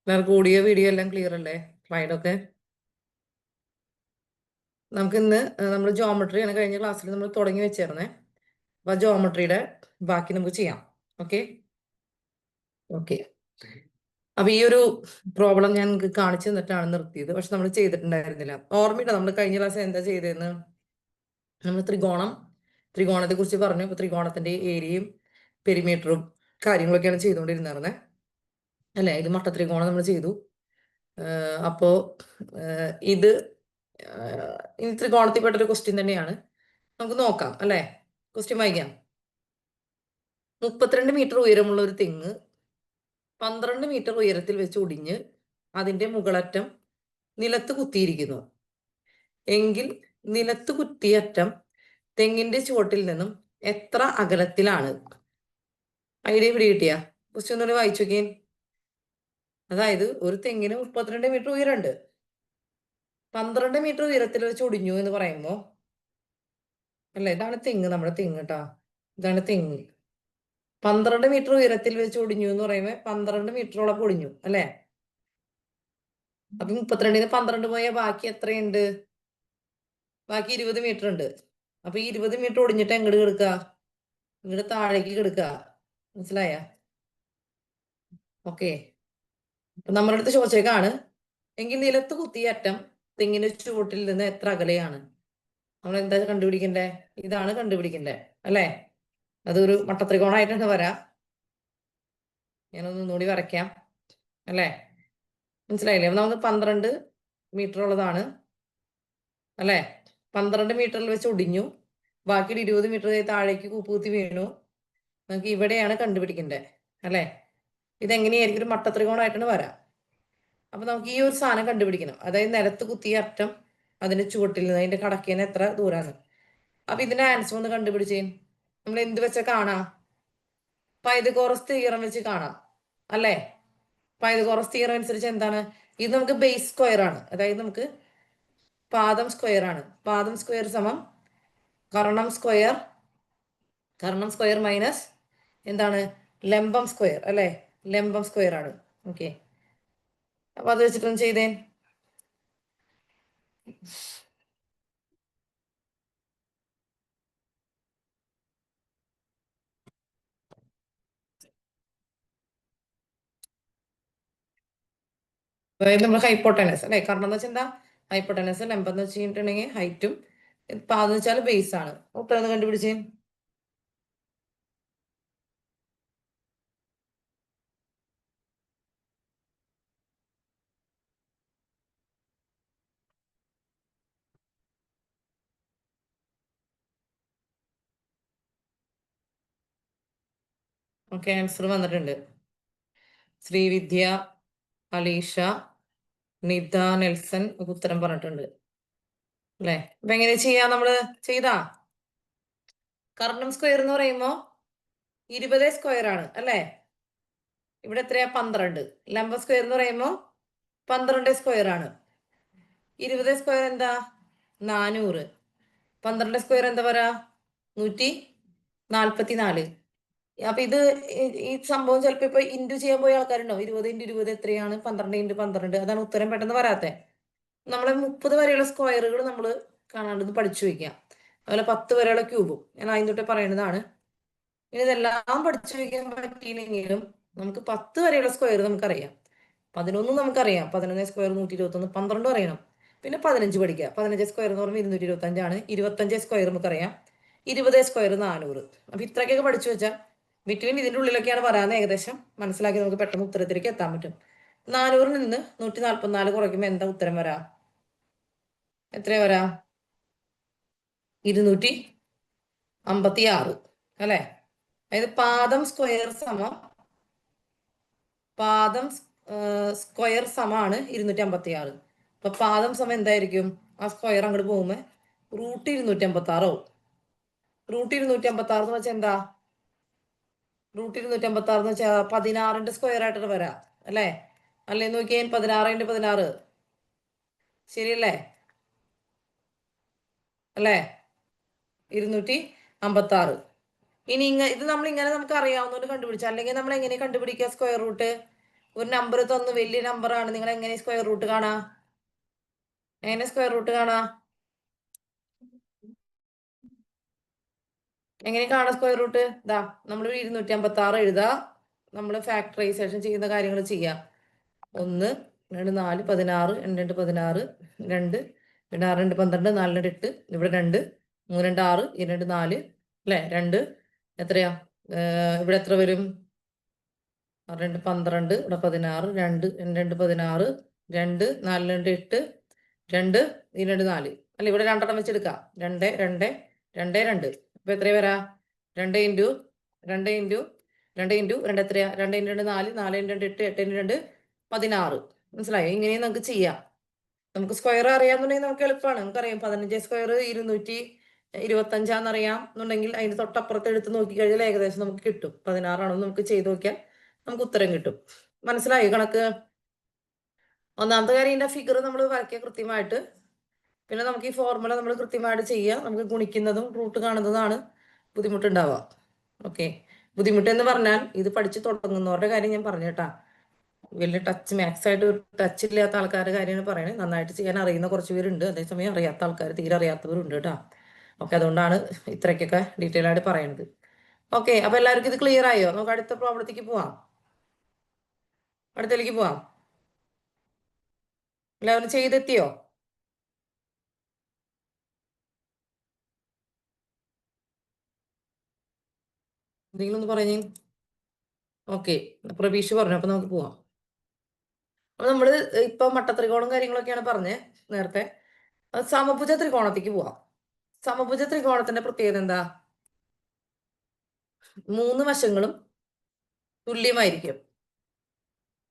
എല്ലാവർക്കും audio video എല്ലാം clear അല്ലേ? സ്ലൈഡൊക്കെ നമുക്ക് ഇന്ന് നമ്മൾ ജോമെട്രിയാണ് കഴിഞ്ഞ ക്ലാസ്സിൽ നമ്മൾ തുടങ്ങി വെച്ചേർന്നേ. അപ്പൊ ജോമെട്രിയുടെ ബാക്കി നമുക്ക് ചെയ്യാം. ഓക്കെ ഓക്കെ അപ്പൊ ഈ ഒരു പ്രോബ്ലം ഞാൻ നിങ്ങൾക്ക് കാണിച്ചു തന്നിട്ടാണ് നിർത്തിയത്. പക്ഷെ നമ്മൾ ചെയ്തിട്ടുണ്ടായിരുന്നില്ല. ഓർമ്മയില്ല നമ്മൾ കഴിഞ്ഞ ക്ലാസ് എന്താ ചെയ്തതെന്ന്? നമ്മൾ ത്രികോണത്തെ കുറിച്ച് പറഞ്ഞു. അപ്പൊ ത്രികോണത്തിന്റെ ഏരിയയും പെരിമീറ്ററും കാര്യങ്ങളൊക്കെയാണ് ചെയ്തുകൊണ്ടിരുന്നത് അല്ലെ? ഇത് മട്ടത്രികോണം നമ്മൾ ചെയ്തു. അപ്പോ ഇത് ഇനി ത്രികോണത്തിൽപ്പെട്ടൊരു ക്വസ്റ്റ്യൻ തന്നെയാണ്. നമുക്ക് നോക്കാം അല്ലെ? ക്വസ്റ്റ്യൻ വായിക്കാം. 32 മീറ്റർ ഉയരമുള്ള ഒരു തെങ്ങ് 12 മീറ്റർ ഉയരത്തിൽ വെച്ച് ഒടിഞ്ഞ് അതിന്റെ മുകളറ്റം നിലത്ത് കുത്തിയിരിക്കുന്നു എങ്കിൽ നിലത്ത് കുത്തിയ അറ്റം തെങ്ങിന്റെ ചുവട്ടിൽ നിന്നും എത്ര അകലത്തിലാണ്? ഐഡിയ പിടി കിട്ടിയ? ക്വസ്റ്റ്യൻ ഒന്നുകൂടി വായിച്ചു നോക്കിയേ. അതായത് ഒരു തെങ്ങിന് 32 മീറ്റർ ഉയരമുണ്ട്. 12 മീറ്റർ ഉയരത്തിൽ വെച്ച് ഒടിഞ്ഞു എന്ന് പറയുമ്പോ അല്ലെ, ഇതാണ് തെങ്ങ്, നമ്മുടെ തെങ്ങ് കേട്ടാ. ഇതാണ് തെങ്ങ്. 12 മീറ്റർ ഉയരത്തിൽ വെച്ച് ഒടിഞ്ഞു എന്ന് പറയുമ്പോ 12 മീറ്ററോളം പൊടിഞ്ഞു അല്ലെ? അപ്പൊ 32-ന് 12 പോയാൽ ബാക്കി എത്രയുണ്ട്? ബാക്കി 20 മീറ്റർ ഉണ്ട്. അപ്പൊ ഈ 20 മീറ്റർ ഒടിഞ്ഞിട്ട് എങ്ങോട്ട് കിടക്കുക? ഇങ്ങോട്ട് താഴേക്ക് കിടക്കുക. മനസ്സിലായ? ഓക്കെ. അപ്പൊ നമ്മുടെ അടുത്ത് ചോദിച്ചേക്കാണ്, എങ്കിൽ നിലത്ത് കുത്തിയ അറ്റം തെങ്ങിന്റെ ചുവട്ടിൽ നിന്ന് എത്ര അകലെയാണ്? നമ്മൾ എന്താ കണ്ടുപിടിക്കണ്ടേ? ഇതാണ് കണ്ടുപിടിക്കണ്ടേ അല്ലെ? അതൊരു മട്ടത്രികോണമായിട്ടാണ് വരാം. ഞാനൊന്നുകൂടി വരയ്ക്കാം അല്ലെ? മനസ്സിലായില്ലേ? നമുക്ക് 12 മീറ്റർ ഉള്ളതാണ് അല്ലെ? 12 മീറ്ററിൽ വെച്ച് ഒടിഞ്ഞു, ബാക്കി 20 മീറ്റർ താഴേക്ക് കൂപ്പുകുത്തി വീണു. നമുക്ക് ഇവിടെയാണ് കണ്ടുപിടിക്കണ്ടേ അല്ലെ? ഇതെങ്ങനെയായിരിക്കും? ഒരു മട്ടത്രികോണമായിട്ടാണ് വരാം. അപ്പൊ നമുക്ക് ഈ ഒരു സാധനം കണ്ടുപിടിക്കണം. അതായത് നിലത്ത് കുത്തിയ അറ്റം അതിന്റെ ചുവട്ടിൽ നിന്ന് അതിന്റെ കടക്കേന്ന് എത്ര ദൂരാണ്. അപ്പൊ ഇതിന്റെ ആൻസർ ഒന്ന് കണ്ടുപിടിച്ചേ. നമ്മൾ എന്ത് വെച്ച കാണാം? പൈതഗോറസ് തിയറം വെച്ച് കാണാം അല്ലെ? പൈതഗോറസ് തിയറം അനുസരിച്ച് എന്താണ് ഇത്? നമുക്ക് ബേസ് സ്ക്വയർ ആണ്. അതായത് നമുക്ക് പാദം സ്ക്വയർ ആണ്. പാദം സ്ക്വയർ സമം Karnam square. Karnam square minus എന്താണ്? ലംബം സ്ക്വയർ അല്ലെ? ലംബം സ്ക്വയർ ആണ്. ഓക്കെ. അപ്പൊ അത് വെച്ചിട്ടൊന്ന് ചെയ്തേ. അതായത് നമ്മൾ ഹൈപ്പോട്ടനസ് അല്ലെ? കർണം എന്ന് വെച്ചാൽ എന്താ? ഹൈപ്പോട്ടനസ്. ലംബം എന്ന് വെച്ചിട്ടുണ്ടെങ്കിൽ ഹൈറ്റും, പാദം എന്ന് വെച്ചാൽ ബേസ് ആണ്. ഉത്തരം കണ്ടുപിടിച്ചേ. ഓക്കെ, ആൻസർ വന്നിട്ടുണ്ട്. ശ്രീവിദ്യ, അലീഷ, നിത, നെൽസൺ ഉത്തരം പറഞ്ഞിട്ടുണ്ട് അല്ലെ? അപ്പൊ എങ്ങനെ ചെയ്യാ? നമ്മള് ചെയ്താ കർണം സ്ക്വയർ എന്ന് പറയുമ്പോ 20 സ്ക്വയർ ആണ് അല്ലെ? ഇവിടെ എത്രയാ? 12. ലംബ സ്ക്വയർ എന്ന് പറയുമ്പോ 12 സ്ക്വയർ ആണ്. 20 സ്ക്വയർ എന്താ? 400. 12 സ്ക്വയർ എന്താ പറയാ? 144. അപ്പൊ ഇത് ഈ സംഭവം ചിലപ്പോ ഇപ്പൊ ഇൻറ്റു ചെയ്യാൻ പോയ ആൾക്കാരുണ്ടോ? 20 × 20 എത്രയാണ്? 12 × 12. അതാണ് ഉത്തരം പെട്ടെന്ന് വരാത്തെ. നമ്മളെ 30 വരെയുള്ള സ്ക്വയറുകൾ നമ്മൾ കാണാണ്ട് പഠിച്ചു വയ്ക്കാം. അതുപോലെ 10 വരെയുള്ള ക്യൂബും ഞാൻ ആദ്യം തൊട്ടേ പറയുന്നതാണ്. ഇനി ഇതെല്ലാം പഠിച്ചു വയ്ക്കാൻ പറ്റിയില്ലെങ്കിലും നമുക്ക് 10 വരെയുള്ള സ്ക്വയർ നമുക്കറിയാം. 11 നമുക്കറിയാം. 11 സ്ക്വയർ 121. 12 അറിയണം. പിന്നെ 15 പഠിക്കുക. 15 സ്ക്വയർ എന്ന് പറയുമ്പോൾ 225 ആണ്. 25 സ്ക്വയർ നമുക്കറിയാം. 20 സ്ക്വയർ 400. അപ്പൊ ഇത്രയൊക്കെ പഠിച്ചു വെച്ചാൽ ബിറ്റ്വീൻ ഇതിന്റെ ഉള്ളിലൊക്കെയാണ് പറയാന്ന് ഏകദേശം മനസ്സിലാക്കി നമുക്ക് പെട്ടെന്ന് ഉത്തരത്തിലേക്ക് എത്താൻ പറ്റും. 400-ൽ നിന്ന് 144 കുറയ്ക്കുമ്പോൾ എന്താ ഉത്തരം വരാ? എത്രയാ വരാ? 256 അല്ലെ? അതായത് പാദം സ്ക്വയർ സമമാണ് 256. അപ്പൊ പാദം സമം എന്തായിരിക്കും? ആ സ്ക്വയർ അങ്ങോട്ട് പോകുമ്പോ റൂട്ട് 256 ആവും. റൂട്ട് 256 എന്ന് വെച്ചാൽ എന്താ? റൂട്ട് 256 എന്ന് വെച്ചാൽ 16ന്റെ സ്ക്വയർ ആയിട്ട് വരാം അല്ലെ? അല്ലെ നോക്കിയാൽ 16 × 16 ശരിയല്ലേ അല്ലേ? 256. ഇനി ഇത് നമ്മൾ ഇങ്ങനെ നമുക്ക് അറിയാവുന്നതുകൊണ്ട് കണ്ടുപിടിച്ച, അല്ലെങ്കിൽ നമ്മൾ എങ്ങനെ കണ്ടുപിടിക്കുക സ്ക്വയർ റൂട്ട്? ഒരു നമ്പർ തന്നു, വലിയ നമ്പറാണ്, നിങ്ങൾ എങ്ങനെ സ്ക്വയർ റൂട്ട് കാണാ? എങ്ങനെ സ്ക്വയർ റൂട്ട് കാണാ? എങ്ങനെ കാണാം സ്ക്വയർ റൂട്ട്? ഇതാ നമ്മൾ 256 എഴുതാ. നമ്മൾ ഫാക്ടറൈസേഷൻ ചെയ്യുന്ന കാര്യങ്ങൾ ചെയ്യാം. 1 2 4 16, 2 2 16, 2 പിന്നെ 6 2 12, 4 2 8, ഇവിടെ 2 3 2 6, 2 4 അല്ലെ? 2 എത്രയാ? ഇവിടെ എത്ര വരും? 6 2 12, ഇവിടെ 16, 2 2 16, 2 4 2 8, 2 2 4 അല്ല, ഇവിടെ രണ്ടെണ്ണം വെച്ചെടുക്കാം. 2 2 2 2 അപ്പൊ എത്രയാ വരാ? 2 ഇൻറ്റു 2 ഇൻറ്റു 2 ഇൻറ്റു 2 എത്രയാ? 2 ഇൻറ്റു 2 4, 4 ഇൻറ്റു 2 8, 8 ഇൻറ്റു 2 16. മനസ്സിലായോ? ഇങ്ങനെയും നമുക്ക് ചെയ്യാം. നമുക്ക് സ്ക്വയർ അറിയാമെന്നുണ്ടെങ്കിൽ നമുക്ക് എളുപ്പമാണ്. നമുക്കറിയാം 15 സ്ക്വയർ 225 അറിയാം എന്നുണ്ടെങ്കിൽ അതിന് തൊട്ടപ്പുറത്ത് എടുത്ത് നോക്കിക്കഴിഞ്ഞാൽ ഏകദേശം നമുക്ക് കിട്ടും. 16 നമുക്ക് ചെയ്ത് നോക്കിയാൽ നമുക്ക് ഉത്തരം കിട്ടും. മനസ്സിലായി കണക്ക്? ഒന്നാമത്തെ കാര്യം ഇതിന്റെ ഫിഗർ നമ്മൾ വരയ്ക്കുക കൃത്യമായിട്ട്. പിന്നെ നമുക്ക് ഈ ഫോർമുല നമ്മൾ കൃത്യമായിട്ട് ചെയ്യുക. നമുക്ക് ഗുണിക്കുന്നതും റൂട്ട് കാണുന്നതാണ് ബുദ്ധിമുട്ടുണ്ടാവുക. ഓക്കെ, ബുദ്ധിമുട്ടെന്ന് പറഞ്ഞാൽ ഇത് പഠിച്ചു തുടങ്ങുന്നവരുടെ കാര്യം ഞാൻ പറഞ്ഞേട്ടാ. വലിയ മാത്സ് ആയിട്ട് ടച്ച് ഇല്ലാത്ത ആൾക്കാരുടെ കാര്യമാണ് പറയുന്നത്. നന്നായിട്ട് ചെയ്യാൻ അറിയുന്ന കുറച്ച് പേരുണ്ട്, അതേസമയം അറിയാത്ത ആൾക്കാർ, തീരെ അറിയാത്തവരുണ്ട് കേട്ടോ. ഓക്കെ, അതുകൊണ്ടാണ് ഇത്രയ്ക്കൊക്കെ ഡീറ്റെയിൽ ആയിട്ട് പറയുന്നത്. ഓക്കെ, അപ്പൊ എല്ലാവർക്കും ഇത് ക്ലിയർ ആയോ? നമുക്ക് അടുത്ത പ്രോബ്ലത്തേക്ക് പോവാം. അടുത്തേക്ക് പോവാം. എല്ലാവരും ചെയ്തെത്തിയോ? എന്തെങ്കിലും ഒന്ന് പറഞ്ഞേ. ഓക്കെ, പ്രതീക്ഷ പറഞ്ഞു. അപ്പൊ നമുക്ക് പോവാം. അപ്പൊ നമ്മള് ഇപ്പൊ മട്ടത്രികോണം കാര്യങ്ങളൊക്കെയാണ് പറഞ്ഞത് നേരത്തെ. സമഭുജ ത്രികോണത്തേക്ക് പോവാം. സമഭുജ ത്രികോണത്തിന്റെ പ്രത്യേകത എന്താ? 3 വശങ്ങളും തുല്യമായിരിക്കും.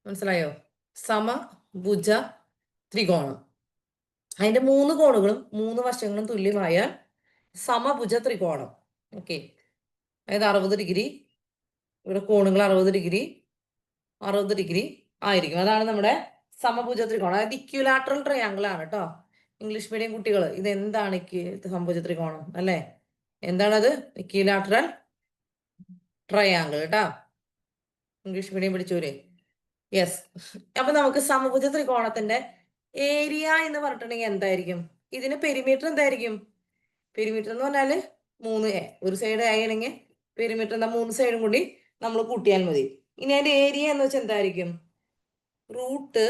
മനസ്സിലായോ? സമഭുജ ത്രികോണം, അതിന്റെ 3 കോണുകളും 3 വശങ്ങളും തുല്യമായാൽ സമഭുജ ത്രികോണം. ഓക്കെ, അതായത് 60 ഡിഗ്രി, ഇവിടെ കോണുകൾ 60 ഡിഗ്രി 60 ഡിഗ്രി ആയിരിക്കും. അതാണ് നമ്മുടെ സമഭുജ ത്രികോണം. അതായത് ഇക്വിലാറ്ററൽ ട്രയാങ്കിൾ ആണ് കേട്ടോ. ഇംഗ്ലീഷ് മീഡിയം കുട്ടികൾ, ഇത് എന്താണ് സമഭുജ ത്രികോണം അല്ലെ? എന്താണത്? ഇക്വിലാറ്ററൽ ട്രയാങ്കിൾ കേട്ടോ. ഇംഗ്ലീഷ് മീഡിയം പഠിച്ചൂരെ? യെസ്. അപ്പൊ നമുക്ക് സമഭുജ ത്രികോണത്തിന്റെ ഏരിയ എന്ന് പറഞ്ഞിട്ടുണ്ടെങ്കിൽ എന്തായിരിക്കും? ഇതിന് പെരിമീറ്റർ എന്തായിരിക്കും? പെരിമീറ്റർ എന്ന് പറഞ്ഞാല് 3a. ഒരു സൈഡ് ആണെങ്കിൽ പെരിമീറ്റർ എന്താ? 3 സൈഡും കൂടി നമ്മൾ കൂട്ടിയാൽ മതി. ഇനി അതിന്റെ ഏരിയ എന്ന് വെച്ചാൽ എന്തായിരിക്കും? Root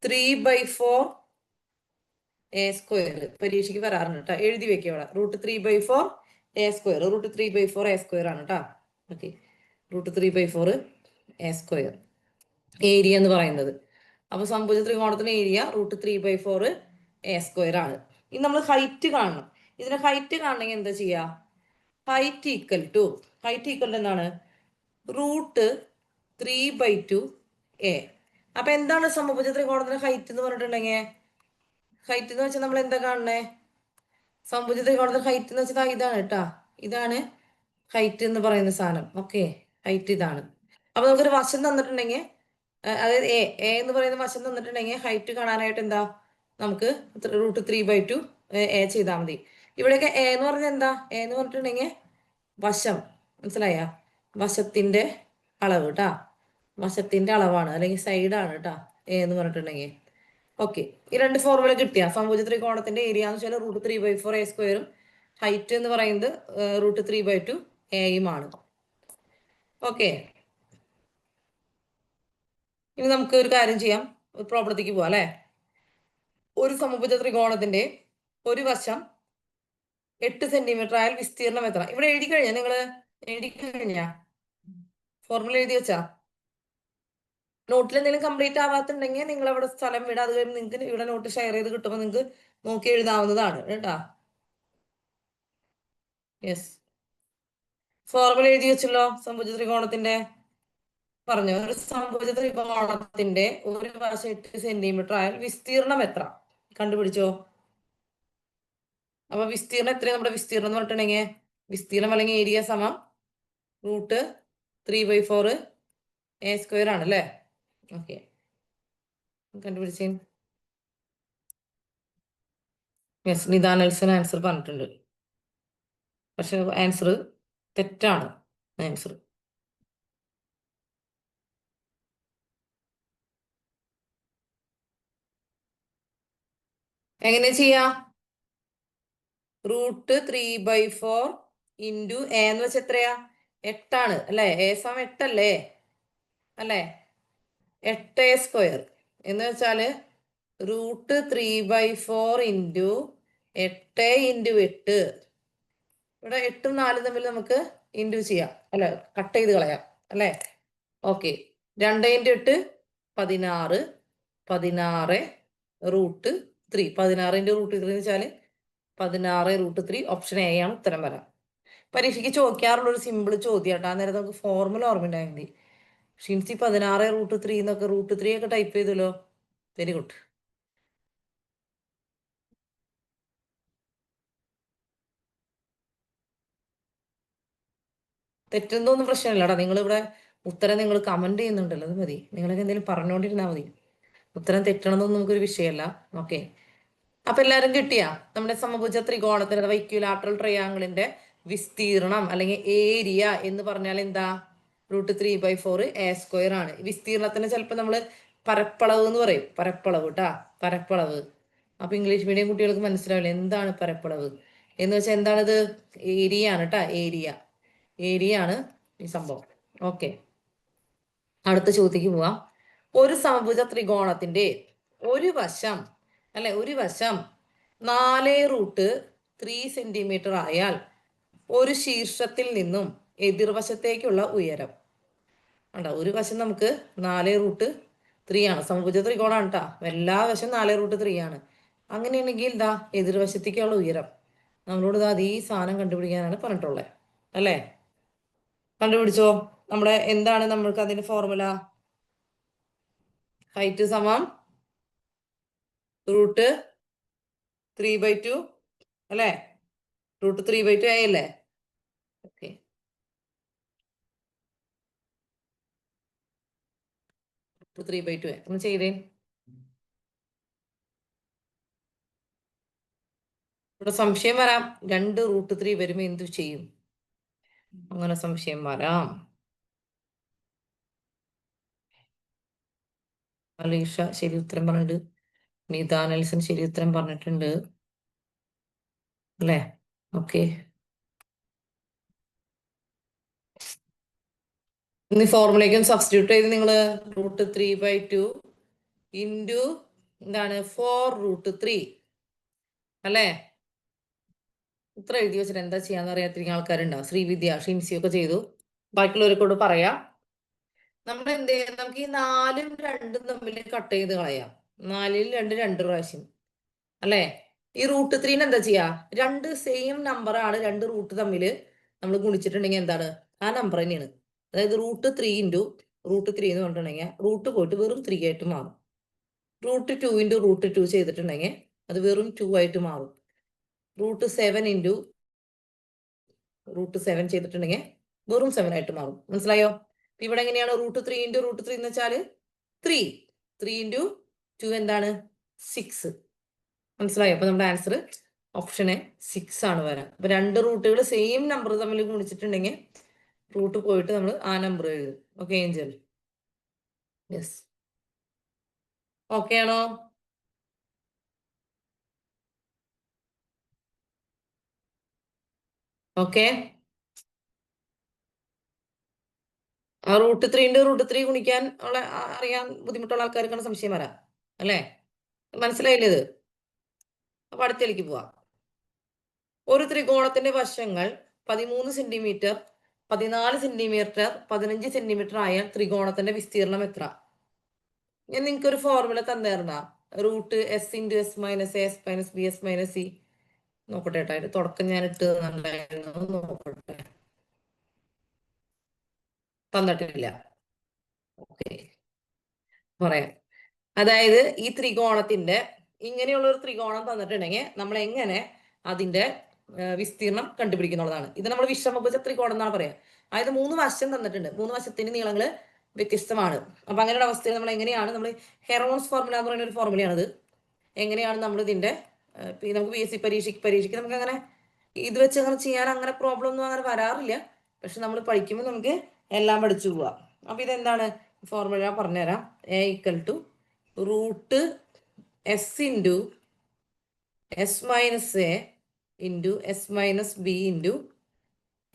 3/4 a square. പരീക്ഷയ്ക്ക് വരാറുണ്ട് കേട്ടോ, എഴുതി വെക്കുക ഇവിടെ. Root 3/4 a square. Root 3/4 a square ആണ് കേട്ടോ. Okay, root 3/4 a square area എന്ന് പറയുന്നത്. അപ്പൊ സമഭുജ ത്രികോണത്തിന്റെ ഏരിയ റൂട്ട് 3/4 എ സ്ക്വയർ ആണ്. ഇനി നമ്മൾ ഹൈറ്റ് കാണണം. ഇതിന്റെ ഹൈറ്റ് കാണണമെങ്കിൽ എന്താ ചെയ്യാ? ഹൈറ്റ് ഈക്വൽ എന്താണ്? Root 3/2 a. അപ്പൊ എന്താണ് സമഭുജ ത്രികോണത്തിന്റെ ഹൈറ്റ് എന്ന് പറഞ്ഞിട്ടുണ്ടെങ്കിൽ? ഹൈറ്റ് എന്ന് വെച്ചാൽ നമ്മൾ എന്താ കാണണേ? സമഭുജ ത്രികോണത്തിന്റെ ഹൈറ്റ് എന്ന് വെച്ചാൽ ഇതാണ് കേട്ടാ. ഇതാണ് ഹൈറ്റ് എന്ന് പറയുന്ന സാധനം. ഓക്കെ, ഹൈറ്റ് ഇതാണ്. അപ്പൊ നമുക്കൊരു വശം തന്നിട്ടുണ്ടെങ്കിൽ, അതായത് എ എന്ന് പറയുന്ന വശം തന്നിട്ടുണ്ടെങ്കിൽ ഹൈറ്റ് കാണാനായിട്ട് എന്താ? നമുക്ക് റൂട്ട് 3/2 എ ചെയ്താൽ മതി. ഇവിടെയൊക്കെ എ എന്ന് പറഞ്ഞാൽ എന്താ? എ എന്ന് പറഞ്ഞിട്ടുണ്ടെങ്കിൽ വശം. മനസ്സിലായ? വശത്തിന്റെ അളവ് കേട്ടാ. വശത്തിന്റെ അളവാണ്, അല്ലെങ്കിൽ സൈഡാണ് കേട്ടാ എ എന്ന് പറഞ്ഞിട്ടുണ്ടെങ്കിൽ. ഓക്കെ, ഈ രണ്ട് ഫോർമുല കിട്ടിയ സമഭുജ ത്രികോണത്തിന്റെ ഏരിയ എന്ന് വെച്ചാൽ റൂട്ട് 3/4 എ സ്ക്വയറും ഹൈറ്റ് എന്ന് പറയുന്നത് റൂട്ട് 3/2 എയുമാണ്. ഓക്കെ, ഇനി നമുക്ക് ഒരു കാര്യം ചെയ്യാം, ഒരു പ്രോബ്ലത്തേക്ക് പോവാം അല്ലെ. ഒരു സമഭുജ ത്രികോണത്തിന്റെ ഒരു വശം 8 സെന്റിമീറ്റർ ആയാൽ വിസ്തീർണം എത്ര? ഇവിടെ എഴുതി കഴിഞ്ഞാ നിങ്ങള്? എഴുതി കഴിഞ്ഞാ? ഫോർമുല എഴുതി വെച്ചാ? നോട്ടിൽ എന്തെങ്കിലും കംപ്ലീറ്റ് ആവാത്തുണ്ടെങ്കിൽ നിങ്ങൾ അവിടെ സ്ഥലം വിടാം. അത് കഴിഞ്ഞ് നിങ്ങൾക്ക് ഇവിടെ നോട്ട് ഷെയർ ചെയ്ത് കിട്ടുമ്പോൾ നിങ്ങൾക്ക് നോക്കി എഴുതാവുന്നതാണ് കേട്ടാ. യെസ്, ഫോർമുല എഴുതി വെച്ചല്ലോ സമഭുജ ത്രികോണത്തിന്റെ. പറഞ്ഞു, ഒരു സമഭുജ ത്രികോണത്തിന്റെ ഒരു വശം 8 സെന്റിമീറ്റർ ആയാൽ വിസ്തീർണം എത്ര? കണ്ടുപിടിച്ചോ. അപ്പൊ വിസ്തീർണം എത്രയാണ്? നമ്മുടെ വിസ്തീർണം എന്ന് പറഞ്ഞിട്ടുണ്ടെങ്കിൽ വിസ്തീർണം അല്ലെങ്കിൽ ഏരിയ സമം റൂട്ട് 3/4 എ സ്ക്വയർ ആണ് അല്ലേ? ഓക്കെ, കണ്ടുപിടിച്ചേ. യെസ്, നിദാ നെൽസൺ ആൻസർ പറഞ്ഞിട്ടുണ്ട്. പക്ഷെ ആൻസർ തെറ്റാണ്. ആൻസർ എങ്ങനെ ചെയ്യാം? √3/4 ഇൻറ്റു എ എന്ന് വെച്ചാൽ എത്രയാ? 8 അല്ലേ? എ സമം 8 അല്ലേ? 8² എന്ന് വെച്ചാല് √3/4 ഇൻറ്റു 8 × 8. ഇവിടെ 8ഉം 4ഉം തമ്മിൽ നമുക്ക് ഇൻറ്റു ചെയ്യാം, അല്ല കട്ട് ചെയ്ത് കളയാം അല്ലേ? ഓക്കെ. 2 × 8 16. 16 √3. 16 × √3 എന്ന് വെച്ചാൽ 16 √3. ഓപ്ഷൻ എ ആണ് ഉത്തരം വരാം. പരീക്ഷയ്ക്ക് ചോദിക്കാറുള്ള ഒരു സിമ്പിൾ ചോദ്യം കേട്ടോ. അന്നേരം നമുക്ക് ഫോർമുല ഓർമ്മയുണ്ടായാൽ മതി. ഷിൻസി 16 √3 എന്നൊക്കെ √3 ഒക്കെ ടൈപ്പ് ചെയ്തല്ലോ. Very good. തെറ്റുന്നൊന്നും പ്രശ്നമില്ലടാ. നിങ്ങളിവിടെ ഉത്തരം നിങ്ങൾ കമന്റ് ചെയ്യുന്നുണ്ടല്ലോ, അത് മതി. നിങ്ങളൊക്കെ എന്തെങ്കിലും പറഞ്ഞുകൊണ്ടിരുന്നാൽ മതി. ഉത്തരം തെറ്റണമെന്നൊന്നും നമുക്കൊരു വിഷയമല്ല. ഓക്കെ. അപ്പൊ എല്ലാരും കിട്ടിയാ? നമ്മുടെ സമഭുജ ത്രികോണത്തിന് അഥവാ ഇക്വിലാറ്ററൽ ട്രയാങ്കിളിന്റെ വിസ്തീർണം അല്ലെങ്കിൽ ഏരിയ എന്ന് പറഞ്ഞാൽ എന്താ? √3/4 A² ആണ്. വിസ്തീർണത്തിന് ചിലപ്പോൾ നമ്മൾ പരപ്പളവ് എന്ന് പറയും. പരപ്പളവ് കേട്ടാ, പരപ്പളവ്. അപ്പൊ ഇംഗ്ലീഷ് മീഡിയം കുട്ടികൾക്ക് മനസ്സിലാവില്ല എന്താണ് പരപ്പളവ് എന്ന് വെച്ചാൽ. എന്താണിത്? ഏരിയ ആണ് കേട്ടാ, ഏരിയ. ഏരിയ ആണ് ഈ സംഭവം. ഓക്കെ, അടുത്ത ചോദ്യത്തിലേക്ക് പോവാം. ഒരു സമഭുജ ത്രികോണത്തിന്റെ ഒരു വശം അല്ലെ, ഒരു വശം 4√3 സെന്റിമീറ്റർ ആയാൽ ഒരു ശീർഷത്തിൽ നിന്നും എതിർവശത്തേക്കുള്ള ഉയരം ഉണ്ടോ? ഒരു വശം നമുക്ക് 4√3 ആണ്. സമഭുജ ത്രികോണമാണ് കേട്ടാ. എല്ലാ വശം 4√3 ആണ്. അങ്ങനെയാണെങ്കിൽ എന്താ എതിർവശത്തേക്കുള്ള ഉയരം? നമ്മളോട് ഇതാ ഈ സാധനം കണ്ടുപിടിക്കാനാണ് പറഞ്ഞിട്ടുള്ളത് അല്ലേ? കണ്ടുപിടിച്ചോ. നമ്മുടെ എന്താണ് നമ്മൾക്ക് അതിന്റെ ഫോർമുല? ഹൈറ്റ് സമം √3/2 അല്ലേ? √3/2 ആയല്ലേ? ഓക്കെ, √3/2 ഒന്ന് ചെയ്തേ. ഇവിടെ സംശയം വരാം, 2√3 വരുമ്പോ എന്തു ചെയ്യും? അങ്ങനെ സംശയം വരാം. അലീഷ ശരി ഉത്തരം പറഞ്ഞിട്ടുണ്ട്. നീത നെൽസൺ ശരി ഉത്തരം പറഞ്ഞിട്ടുണ്ട് അല്ലേ? ഓക്കെ, ഇനി ഫോർമുലയ്ക്കും സബ്സ്റ്റിറ്റ്യൂട്ട് ചെയ്ത് നിങ്ങൾ √3/2 ഇൻറ്റു എന്താണ് 4√3 അല്ലേ? ഇത്ര എഴുതി വെച്ചിട്ട് എന്താ ചെയ്യാന്ന് അറിയാത്തിരിക്കുന്ന ആൾക്കാരുണ്ടാവും. ശ്രീവിദ്യ, ഷിൻസി ഒക്കെ ചെയ്തു. ബാക്കിയുള്ളവരെക്കൊണ്ട് പറയാം. നമ്മൾ എന്ത് ചെയ്യാം? നമുക്ക് ഈ 4ഉം 2ഉം തമ്മിൽ കട്ട് ചെയ്ത് കളയാം. 4ൽ 2 2 പ്രാവശ്യം അല്ലേ? ഈ √3 എന്താ ചെയ്യാ? രണ്ട് സെയിം നമ്പർ ആണ്. രണ്ട് റൂട്ട് തമ്മിൽ നമ്മൾ ഗുണിച്ചിട്ടുണ്ടെങ്കിൽ എന്താണ്? ആ നമ്പർ തന്നെയാണ്. അതായത് √3 ഇൻറ്റു √3 എന്ന് പറഞ്ഞിട്ടുണ്ടെങ്കിൽ റൂട്ട് പോയിട്ട് വെറും 3 ആയിട്ട് മാറും. √2 ഇൻറ്റു √2 ചെയ്തിട്ടുണ്ടെങ്കിൽ അത് വെറും 2 ആയിട്ട് മാറും. √7 ഇൻറ്റു √7 ചെയ്തിട്ടുണ്ടെങ്കിൽ വെറും 7 ആയിട്ട് മാറും. മനസ്സിലായോ? ഇവിടെ എങ്ങനെയാണ്? √3 ഇൻറ്റു √3 എന്ന് വെച്ചാൽ 3. 3 ഇൻറ്റു 2 എന്താണ്? 6. മനസ്സിലായോ? അപ്പൊ നമ്മുടെ ആൻസർ ഓപ്ഷൻ എ 6 ആണ് വരാൻ. അപ്പൊ രണ്ട് റൂട്ടുകൾ സെയിം നമ്പർ തമ്മിൽ ഗുണിച്ചിട്ടുണ്ടെങ്കിൽ റൂട്ട് പോയിട്ട് നമ്മൾ ആ നമ്പർ എഴുതും. Okay Angel? യെസ്. ഓക്കെ ആണോ? ഓക്കെ. √3 ഇൻറ്റു √3 ഗുണിക്കാൻ ഉള്ള അറിയാൻ ബുദ്ധിമുട്ടുള്ള ആൾക്കാർക്കാണ് സംശയം വരാം അല്ലേ? മനസ്സിലായില്ലേ ഇത്? അപ്പൊ അടുത്തേക്ക് പോവാം. ഒരു ത്രികോണത്തിന്റെ വശങ്ങൾ 13 സെന്റിമീറ്റർ, 14 സെന്റിമീറ്റർ, 15 സെന്റിമീറ്റർ ആയാൽ ത്രികോണത്തിന്റെ വിസ്തീർണം എത്ര? ഞാൻ നിങ്ങൾക്ക് ഒരു ഫോർമുല തന്നേർന്ന √S into S minus A S minus B S minus C. നോക്കട്ടെ കേട്ടോ, അതിന്റെ തുടക്കം ഞാൻ ഇട്ട് തന്നിട്ടുണ്ടായിരുന്നു. നോക്കട്ടെ, തന്നിട്ടില്ല. ഓക്കെ, പറയാം. അതായത് ഈ ത്രികോണത്തിന്റെ ഇങ്ങനെയുള്ള ഒരു ത്രികോണം തന്നിട്ടുണ്ടെങ്കിൽ നമ്മൾ എങ്ങനെ അതിന്റെ വിസ്തീർണം കണ്ടുപിടിക്കുന്നുള്ളതാണ്. ഇത് നമ്മൾ വിഷമഭുജ ത്രികോണം എന്നാണ് പറയാ. അതായത് 3 വശം തന്നിട്ടുണ്ട്. 3 വശത്തിന്റെ നീളങ്ങള് വ്യത്യസ്തമാണ്. അപ്പൊ അങ്ങനെയുള്ള അവസ്ഥയിൽ നമ്മൾ എങ്ങനെയാണ് നമ്മൾ ഹെറോൺസ് ഫോർമുല എന്ന് പറയുന്ന ഒരു ഫോർമുലയാണിത്. എങ്ങനെയാണ് നമ്മൾ ഇതിന്റെ നമുക്ക് PSC പരീക്ഷയ്ക്ക് നമുക്ക് അങ്ങനെ ഇത് വെച്ച് അങ്ങനെ ചെയ്യാൻ അങ്ങനെ പ്രോബ്ലം ഒന്നും അങ്ങനെ വരാറില്ല. പക്ഷെ നമ്മൾ പഠിക്കുമ്പോൾ നമുക്ക് എല്ലാം പഠിച്ചു പോവാം. അപ്പൊ ഇതെന്താണ് ഫോർമുല പറഞ്ഞുതരാം. A = √S into S minus A into S minus B into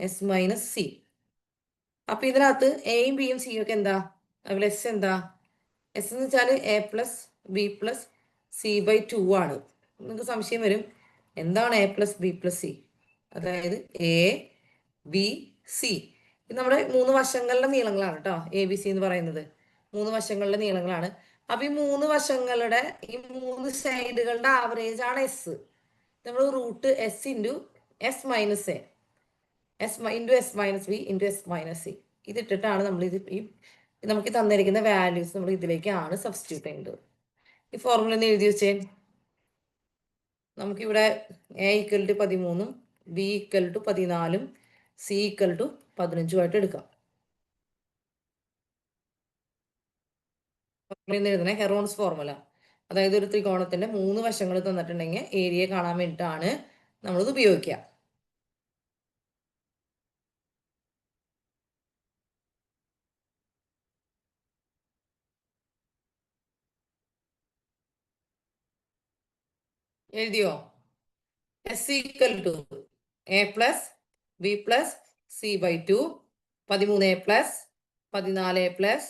S minus C. അപ്പൊ ഇതിനകത്ത് എയും ബിയും സിയും ഒക്കെ എന്താ? അതുപോലെ എസ് എന്താ? എസ് എന്ന് വെച്ചാൽ a plus b plus c by 2 ആണ്. നിങ്ങൾക്ക് സംശയം വരും, എന്താണ് a plus b plus c? അതായത് എ ബി സി ഇത് നമ്മുടെ 3 വശങ്ങളുടെ നീളങ്ങളാണ് കേട്ടോ. എ ബി സി എന്ന് പറയുന്നത് 3 വശങ്ങളുടെ നീളങ്ങളാണ്. അപ്പൊ ഈ 3 വശങ്ങളുടെ ഈ 3 സൈഡുകളുടെ ആവറേജ് ആണ് എസ്. നമ്മൾ root S into S minus A S into S minus B into S minus C ഇതിട്ടിട്ടാണ് നമ്മൾ ഇത് ഈ നമുക്ക് തന്നിരിക്കുന്ന വാല്യൂസ് നമ്മൾ ഇതിലേക്കാണ് സബ്സ്റ്റിറ്റ്യൂട്ട് ചെയ്യേണ്ടത്. ഈ ഫോർമുല ഒന്ന് എഴുതി വെച്ചേ. നമുക്കിവിടെ a equal to 13 b equal to 14 c equal to 15 ആയിട്ട് എടുക്കാം. എഴുതണേ ഹെറോൺസ് ഫോർമുല. അതായത് ഒരു ത്രികോണത്തിന്റെ 3 വശങ്ങൾ തന്നിട്ടുണ്ടെങ്കിൽ ഏരിയ കാണാൻ വേണ്ടിയിട്ടാണ് നമ്മളിത് ഉപയോഗിക്കുക. എഴുതിയോ? S equal to a plus b plus c by 2 13 plus 14 plus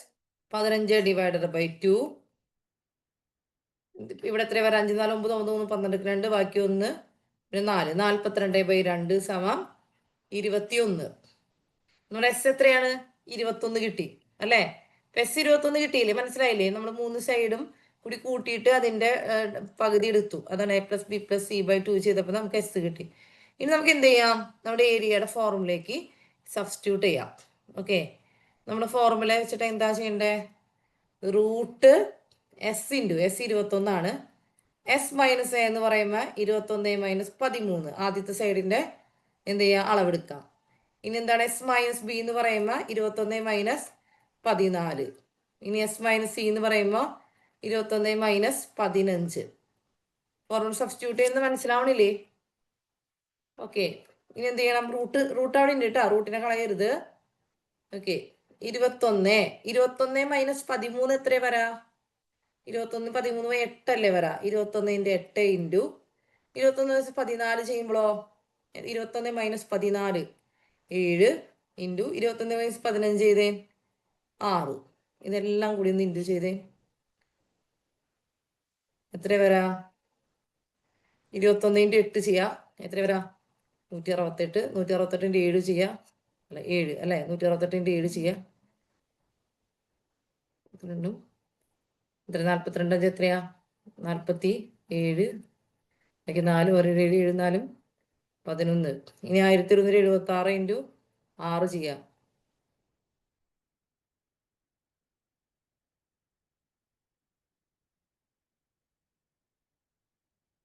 15 divided by 2. ഇവിടെ എത്ര വരാം? 5 4 9 9 12 2 ബാക്കി 1 4 42/2 സമം 21. നമ്മുടെ എസ് എത്രയാണ്? 21 കിട്ടി അല്ലേ? എസ് 21 കിട്ടിയില്ലേ? മനസ്സിലായില്ലേ? നമ്മൾ 3 സൈഡും കൂടി കൂട്ടിയിട്ട് അതിന്റെ പകുതി എടുത്തു. അതാണ് a plus b plus c by 2 ചെയ്തപ്പോൾ നമുക്ക് എസ് കിട്ടി. ഇനി നമുക്ക് എന്ത് ചെയ്യാം? നമ്മുടെ ഏരിയയുടെ ഫോർമുലയിലേക്ക് സബ്സ്റ്റിറ്റ്യൂട്ട് ചെയ്യാം. ഓക്കെ, നമ്മുടെ ഫോർമുല വെച്ചിട്ട് എന്താ ചെയ്യണ്ടേ? റൂട്ട് എസ് ഇൻറ്റു എസ് 21 ആണ്. എസ് മൈനസ് എ എന്ന് പറയുമ്പോൾ 21 മൈനസ് 13 ആദ്യത്തെ സൈഡിന്റെ എന്ത് ചെയ്യുക? അളവെടുക്കാം. ഇനി എന്താണ്? എസ് മൈനസ് ബി എന്ന് പറയുമ്പോൾ 21 മൈനസ് 14. ഇനി എസ് മൈനസ് സി എന്ന് പറയുമ്പോൾ 21 മൈനസ് 15. ഫോർമുല സബ്സ്റ്റിറ്റ്യൂട്ട് ചെയ്യുന്നത് മനസ്സിലാവണില്ലേ? ഓക്കെ, ഇനി എന്ത് ചെയ്യണം? റൂട്ട് അവിടെ ഉണ്ട് കേട്ടോ, റൂട്ടിനെ കളയരുത്. ഓക്കെ, 21 മൈനസ് 13 എത്ര വരാ? 21 13 8 അല്ലേ വരാ? 21 8 ഇൻറ്റു 21 14 ചെയ്യുമ്പോഴോ 21 മൈനസ് 14 7 ഇൻറ്റു 21 മൈനസ് 15 ചെയ്തേ 6. ഇതെല്ലാം കൂടി ഒന്ന് ഇൻറ്റു ചെയ്തേ എത്ര വരാ? 21 8 ചെയ്യാ എത്ര വരാ? 168. 168 7 ചെയ്യാ അല്ല 7 അല്ലേ? 168 7 ചെയ്യാ രണ്ടും എത്ര? 42 എത്രയാ? 47 4 1 7 7 4 11. ഇനി 1176 ഇൻറ്റു 6 ചെയ്യാം.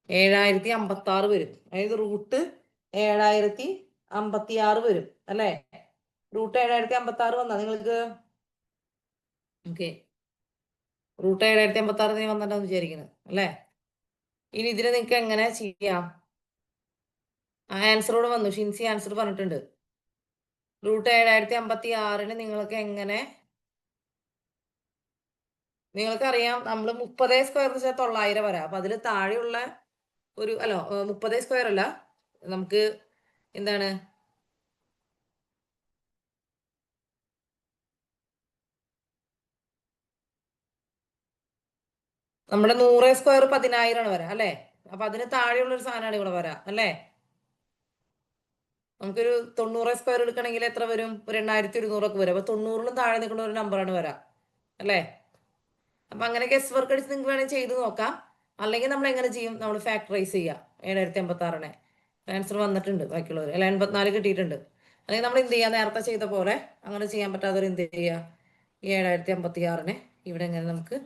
7056 വരും. അതായത് റൂട്ട് 7056 വരും അല്ലേ? റൂട്ട് 7056 വന്നാ നിങ്ങൾക്ക്? ഓക്കെ, റൂട്ട് 7056 വന്നിട്ടാന്ന് വിചാരിക്കുന്നത് അല്ലേ? ഇനി ഇതിനെ നിങ്ങൾക്ക് എങ്ങനെ ചെയ്യാം? ആൻസറോട് വന്നു, ഷിൻസി ആൻസർ പറഞ്ഞിട്ടുണ്ട്. റൂട്ട് 7056 നിങ്ങൾക്ക് എങ്ങനെ? നിങ്ങൾക്കറിയാം നമ്മൾ 30 സ്ക്വയർ വെച്ചാൽ 900 വരാം. അപ്പൊ അതിൽ താഴെയുള്ള ഒരു 30 സ്ക്വയർ അല്ല, നമുക്ക് എന്താണ് നമ്മുടെ 100 സ്ക്വയർ 10000 ആണ് വരാം അല്ലേ? അപ്പൊ അതിന് താഴെയുള്ള ഒരു സാധനമാണ് ഇവിടെ വരാം അല്ലേ? നമുക്കൊരു 90 സ്ക്വയർ എടുക്കണമെങ്കിൽ എത്ര വരും? ഒരു 8100 ഒക്കെ വരും. അപ്പൊ 90ലും താഴെ നിൽക്കുന്ന ഒരു നമ്പറാണ് വരാം അല്ലേ? അപ്പൊ അങ്ങനെ ഗസ് വർക്ക് അടിച്ച് നിങ്ങൾക്ക് വേണമെങ്കിൽ ചെയ്ത് നോക്കാം. അല്ലെങ്കിൽ നമ്മൾ എങ്ങനെ ചെയ്യും? നമ്മൾ ഫാക്ടറൈസ് ചെയ്യാം 7056. ആൻസർ വന്നിട്ടുണ്ട് ബാക്കിയുള്ളവർ അല്ല 84 കിട്ടിയിട്ടുണ്ട്. അല്ലെങ്കിൽ നമ്മൾ എന്ത് ചെയ്യാം? നേരത്തെ ചെയ്ത പോലെ അങ്ങനെ ചെയ്യാൻ പറ്റാത്തവർ എന്ത് ചെയ്യുക? ഈ 7056 ഇവിടെ എങ്ങനെ നമുക്ക്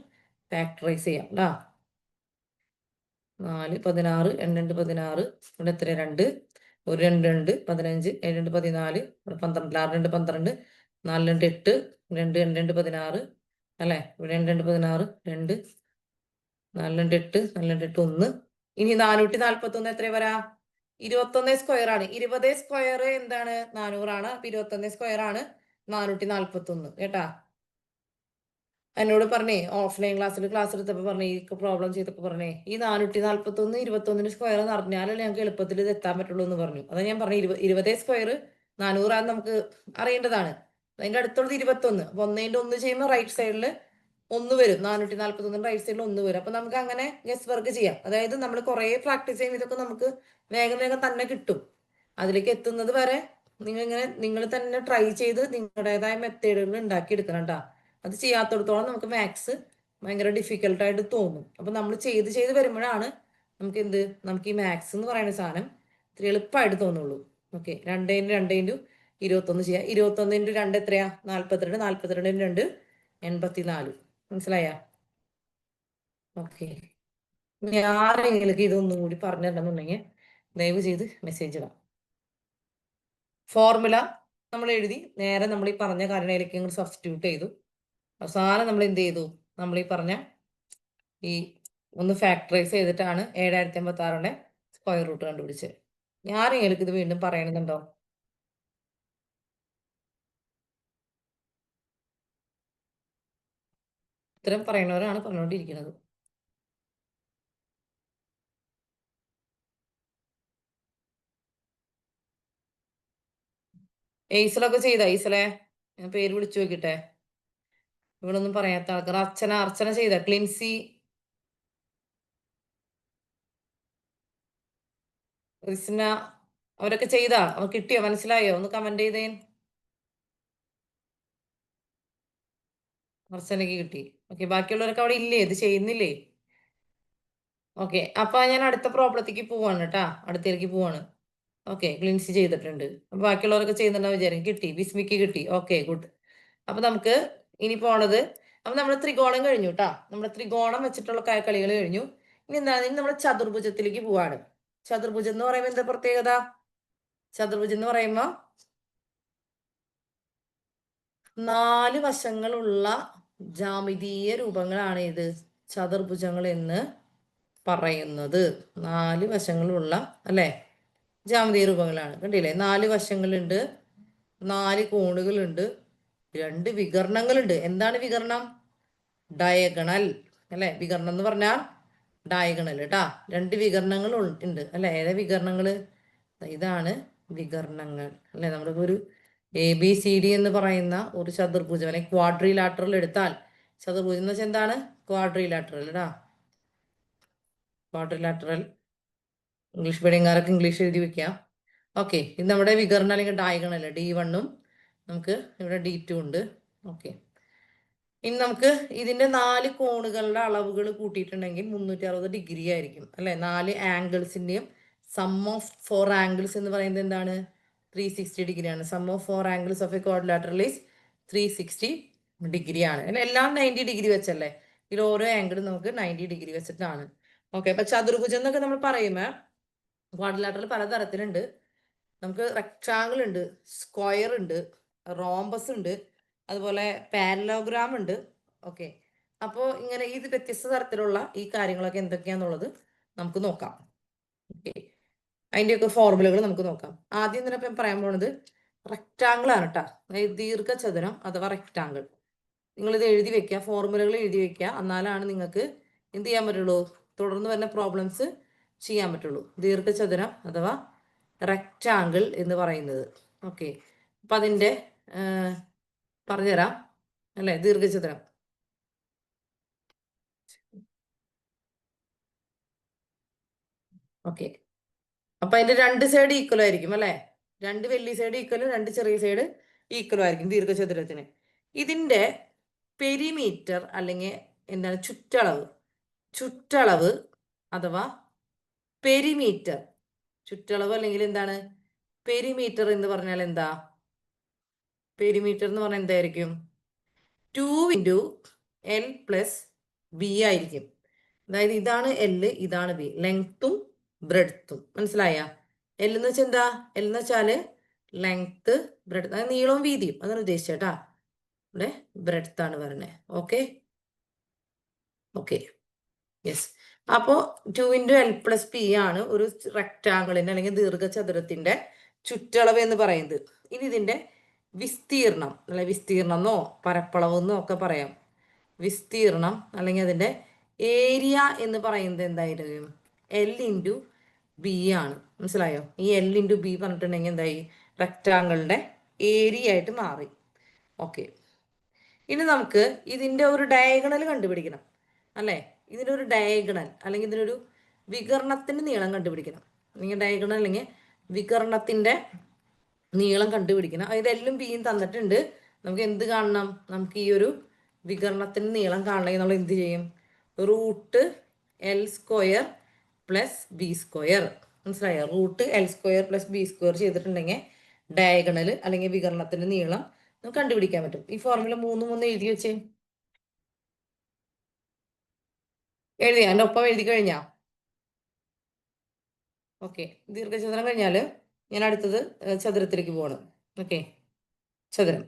ഫാക്ടറൈസ് ചെയ്യാം കേട്ടോ. 4 16 2 16 ഇവിടെ എത്ര? 2 1 2 2 15 7 2 14 ഇവിടെ 12 6 2 12 4 2 8 2 2 16 അല്ലേ? ഇവിടെ 2 2 16 2 4 2 8 4 2 8 1. ഇനി 441 എത്ര വരാ? 21 സ്ക്വയർ ആണ്. 20 സ്ക്വയർ എന്താണ്? 400 ആണ്. അപ്പൊ 21 സ്ക്വയർ ആണ് 441 കേട്ടാ. എന്നോട് പറഞ്ഞേ ഓഫ്ലൈൻ ക്ലാസ് എടുത്തപ്പോ പറഞ്ഞേ ഈ പ്രോബ്ലം ചെയ്തപ്പോ പറഞ്ഞേ ഈ 441 21 സ്ക്വയർ എന്ന് അറിഞ്ഞാലേ ഞങ്ങൾക്ക് എളുപ്പത്തിൽ ഇത് എത്താൻ പറ്റുള്ളൂ എന്ന് പറഞ്ഞു. അതാ ഞാൻ പറഞ്ഞു 20 സ്ക്വയർ 400 നമുക്ക് അറിയേണ്ടതാണ്. അതിന്റെ അടുത്തുള്ളത് 21. അപ്പൊ ഒന്നേന്റെ ഒന്ന് ചെയ്യുമ്പോൾ റൈറ്റ് സൈഡിൽ ഒന്ന് വരും. 441 റൈറ്റ് സൈഡിൽ ഒന്ന് വരും. അപ്പൊ നമുക്ക് അങ്ങനെ ഗസ് വർക്ക് ചെയ്യാം. അതായത് നമ്മൾ കുറെ പ്രാക്ടീസ് ചെയ്യുമ്പോൾ ഇതൊക്കെ നമുക്ക് വേഗം വേഗം തന്നെ കിട്ടും. അതിലേക്ക് എത്തുന്നത് വരെ നിങ്ങൾ തന്നെ ട്രൈ ചെയ്ത് നിങ്ങളുടേതായ മെത്തേഡുകൾ ഉണ്ടാക്കിയെടുക്കണം കേട്ടോ. അത് ചെയ്യാത്തടത്തോളം നമുക്ക് മാത്സ് ഭയങ്കര ഡിഫിക്കൽട്ടായിട്ട് തോന്നും. അപ്പൊ നമ്മൾ ചെയ്ത് ചെയ്ത് വരുമ്പോഴാണ് നമുക്ക് ഈ മാത്സ് എന്ന് പറയുന്ന സാധനം ഇത്തിരി എളുപ്പമായിട്ട് തോന്നുള്ളൂ. ഓക്കെ, 2 × 2 = 21 ചെയ്യാം. 21 × 2 എത്രയാ? 42. 42 × 2 84. മനസ്സിലായ? ഓക്കെ, ആരെങ്കിലും ഇതൊന്നും കൂടി പറഞ്ഞു തരണമെന്നുണ്ടെങ്കിൽ ദയവ് ചെയ്ത് മെസ്സേജ് ഇടാം. ഫോർമുല നമ്മൾ എഴുതി നേരെ നമ്മൾ ഈ പറഞ്ഞ കാര്യങ്ങളിലേക്ക് സബ്സ്റ്റിറ്റ്യൂട്ട് ചെയ്തു. അവസാനം നമ്മൾ എന്ത് ചെയ്തു? നമ്മൾ ഈ പറഞ്ഞ ഈ ഒന്ന് ഫാക്ടറൈസ് ചെയ്തിട്ടാണ് 7056 സ്ക്വയർ റൂട്ട് കണ്ടുപിടിച്ചത്. ആരെങ്കിലും ഇത് വീണ്ടും പറയണമെന്നുണ്ടോ? ഇത്തരം പറയുന്നവരാണ് പറഞ്ഞുകൊണ്ടിരിക്കുന്നത്. എയ്സലൊക്കെ ചെയ്ത ഈസലെ ഞാൻ പേര് വിളിച്ചു നോക്കിട്ടെ. ഇവിടെ ഒന്നും പറയാത്ത ആൾക്കാർ. അർച്ചന ചെയ്ത, ക്ലിൻസി, റിസ്ന അവരൊക്കെ ചെയ്താ? അവ കിട്ടിയോ? മനസ്സിലായോ? ഒന്ന് കമന്റ് ചെയ്തേ. അർച്ചനക്ക് കിട്ടി. ഓക്കെ, ബാക്കിയുള്ളവരൊക്കെ അവിടെ ഇല്ലേ? ഇത് ചെയ്യുന്നില്ലേ? ഓക്കെ, അപ്പൊ ഞാൻ അടുത്ത പ്രോബ്ലത്തേക്ക് പോവാണ് കേട്ടാ. അടുത്തേക്ക് പോവാണ്. ഓക്കെ, ക്ലിൻസി ചെയ്തിട്ടുണ്ട്. അപ്പൊ ബാക്കിയുള്ളവരൊക്കെ ചെയ്യുന്നുണ്ടാവും വിചാരിക്കും. കിട്ടി, വിസ്മിക്ക് കിട്ടി. Okay, good. അപ്പൊ നമുക്ക് ഇനി പോണത്, അപ്പൊ നമ്മൾ ത്രികോണം കഴിഞ്ഞു കേട്ടാ. നമ്മുടെ ത്രികോണം വെച്ചിട്ടുള്ള കളികൾ കഴിഞ്ഞു. ഇനി എന്താണ്? ഇനി നമ്മൾ ചതുർഭുജത്തിലേക്ക് പോവാണ്. ചതുർഭുജം എന്ന് പറയുമ്പോൾ എന്താ പ്രത്യേകത? ചതുർഭുജം എന്ന് പറയുമ്പോ 4 വശങ്ങളുള്ള ജാമിതീയ രൂപങ്ങളാണ് ഇത് ചതുർഭുജങ്ങൾ എന്ന് പറയുന്നത്. 4 വശങ്ങളുള്ള അല്ലെ ജാമിതീയ രൂപങ്ങളാണ്. കണ്ടില്ലേ? 4 വശങ്ങളുണ്ട്, 4 കോണുകളുണ്ട്, 2 വികരണങ്ങളുണ്ട്. എന്താണ് വികരണം? ഡയഗണൽ അല്ലെ? വികരണം എന്ന് പറഞ്ഞാൽ ഡയഗണൽ കേട്ടാ. 2 വികരണങ്ങൾ ഉണ്ട് അല്ലെ? ഏതാ വികരണങ്ങള്? ഇതാണ് വികരണങ്ങൾ അല്ലെ? നമ്മളിപ്പോ ഒരു ABCD എന്ന് പറയുന്ന ഒരു ചതുർഭുജം അല്ലെങ്കിൽ ക്വാഡ്രിലാറ്ററൽ എടുത്താൽ, ചതുർഭുജം എന്ന് വെച്ചാൽ എന്താണ്? ക്വാഡ്രിലാറ്ററൽ കേട്ടാ. ക്വാഡ്രിലാറ്ററൽ ഇംഗ്ലീഷ് മീഡിയംകാരൊക്കെ ഇംഗ്ലീഷ് എഴുതി വെക്കാം. ഓക്കെ, ഇത് നമ്മുടെ വികരണം അല്ലെങ്കിൽ ഡയഗണൽ. D1ഉം നമുക്ക് ഇവിടെ D2 ഉണ്ട്. ഓക്കെ, ഇനി നമുക്ക് ഇതിന്റെ 4 കോണുകളുടെ അളവുകൾ കൂട്ടിയിട്ടുണ്ടെങ്കിൽ 360 ഡിഗ്രി ആയിരിക്കും അല്ലെ? 4 ആംഗിൾസിന്റെയും സം ഓഫ് 4 ആംഗിൾസ് എന്ന് പറയുന്നത് എന്താണ്? 360 ഡിഗ്രിയാണ്. Sum of 4 angles of a quadrilateral is 360 degree ആണ്. എല്ലാം 90 ഡിഗ്രി വെച്ചല്ലേ? ഇതിൽ ഓരോ ആംഗിളും നമുക്ക് 90 ഡിഗ്രി വെച്ചിട്ടാണ്. ഓക്കെ, അപ്പൊ ചതുർഭുജം എന്നൊക്കെ നമ്മൾ പറയുമ്പോൾ ക്വാഡ്രിലാറ്ററൽ പലതരത്തിലുണ്ട്. നമുക്ക് റെക്ടാങ്കിൾ ഉണ്ട്, സ്ക്വയർ ഉണ്ട്, റോംബസ് ഉണ്ട്, അതുപോലെ പാരലോഗ്രാം ഉണ്ട്. ഓക്കെ, അപ്പോൾ ഇങ്ങനെ ഇത് വ്യത്യസ്ത തരത്തിലുള്ള ഈ കാര്യങ്ങളൊക്കെ എന്തൊക്കെയാന്നുള്ളത് നമുക്ക് നോക്കാം. ഓക്കെ, അതിൻ്റെയൊക്കെ ഫോർമുലകൾ നമുക്ക് നോക്കാം. ആദ്യം തന്നെ ഇപ്പം പറയാൻ പോണത് റെക്ടാങ്കിൾ ആണ് കേട്ടോ. അതായത് ദീർഘചതുരം അഥവാ റെക്ടാങ്കിൾ. നിങ്ങളിത് എഴുതി വെക്കുക, ഫോർമുലകൾ എഴുതി വെക്കുക. എന്നാലാണ് നിങ്ങൾക്ക് എന്ത് ചെയ്യാൻ പറ്റുള്ളൂ? തുടർന്ന് വരുന്ന പ്രോബ്ലംസ് ചെയ്യാൻ പറ്റുള്ളൂ. ദീർഘചതുരം അഥവാ റെക്ടാങ്കിൾ എന്ന് പറയുന്നത്. ഓക്കെ, അപ്പം അതിൻ്റെ പറഞ്ഞുതരാം അല്ലേ? ദീർഘചതുരം. ഓക്കെ, അപ്പൊ അതിന്റെ 2 സൈഡ് ഈക്വൽ ആയിരിക്കും അല്ലെ? 2 വലിയ സൈഡ് ഈക്വലും 2 ചെറിയ സൈഡ് ഈക്വലും ആയിരിക്കും ദീർഘചതുരത്തിന്. ഇതിന്റെ പെരിമീറ്റർ അല്ലെങ്കിൽ എന്താണ്? ചുറ്റളവ് അഥവാ പെരിമീറ്റർ. ചുറ്റളവ് അല്ലെങ്കിൽ എന്താണ്? പെരിമീറ്റർ എന്ന് പറഞ്ഞാൽ എന്താ? പെരിമീറ്റർ എന്ന് പറഞ്ഞാൽ എന്തായിരിക്കും? 2 × L + B ആയിരിക്കും. അതായത് ഇതാണ് L, ഇതാണ് B. ലെങ്ത്തും ബ്രെഡ്ത്തും. മനസ്സിലായ? L എന്ന് വെച്ചാൽ എന്താ? L എന്ന് വെച്ചാല് ലെങ്ത്ത്, ബ്രെഡ്ത്ത്, അതായത് നീളവും വീതിയും. അതാണ് ഉദ്ദേശിച്ചേട്ടാ. ഇവിടെ ബ്രെഡ്ത്ത് ആണ് പറയുന്നത്. Okay okay, yes. അപ്പോൾ 2 × L + B ആണ് ഒരു റെക്ടാങ്കിളിന്റെ അല്ലെങ്കിൽ ദീർഘചതുരത്തിന്റെ ചുറ്റളവ് എന്ന് പറയുന്നത്. ഇനി ഇതിന്റെ വിസ്തീർണം അല്ലെ, വിസ്തീർണം എന്നോ പരപ്പളവ് എന്നോ ഒക്കെ പറയാം. വിസ്തീർണം അല്ലെങ്കിൽ അതിൻ്റെ ഏരിയ എന്ന് പറയുന്നത് എന്തായിരിക്കും? എൽ ഇൻറ്റു ബി ആണ്. മനസ്സിലായോ? ഈ എൽ ഇൻറ്റു ബി പറഞ്ഞിട്ടുണ്ടെങ്കിൽ എന്തായി? റെക്റ്റാങ്കിളിൻ്റെ ഏരിയ ആയിട്ട് മാറി. ഓക്കെ, ഇനി നമുക്ക് ഇതിൻ്റെ ഒരു ഡയഗണൽ കണ്ടുപിടിക്കണം അല്ലേ? ഇതിൻ്റെ ഒരു ഡയഗണൽ അല്ലെങ്കിൽ ഇതിനൊരു വികരണത്തിൻ്റെ നീളം കണ്ടുപിടിക്കണം. അല്ലെങ്കിൽ ഡയഗണൽ അല്ലെങ്കിൽ വികരണത്തിൻ്റെ നീളം കണ്ടുപിടിക്കണം. അതായത് എല്ലും ബിയും തന്നിട്ടുണ്ട്. നമുക്ക് എന്ത് കാണണം? നമുക്ക് ഈ ഒരു വികരണത്തിൻ്റെ നീളം കാണണമെങ്കിൽ നമ്മൾ എന്ത് ചെയ്യും? Root L square plus B square. മനസ്സിലായോ? Root L square plus B square ചെയ്തിട്ടുണ്ടെങ്കിൽ ഡയഗണൽ അല്ലെങ്കിൽ വികരണത്തിൻ്റെ നീളം നമുക്ക് കണ്ടുപിടിക്കാൻ പറ്റും. ഈ ഫോർമുല 3 എഴുതി വെച്ചേ. എഴുതിയാ? എൻ്റെ ഒപ്പം എഴുതി കഴിഞ്ഞാ? ഓക്കെ, ദീർഘചതുരം കഴിഞ്ഞാൽ ഞാൻ അടുത്തത് ചതുരത്തിലേക്ക് പോകണം. ഓക്കെ, ചതുരം.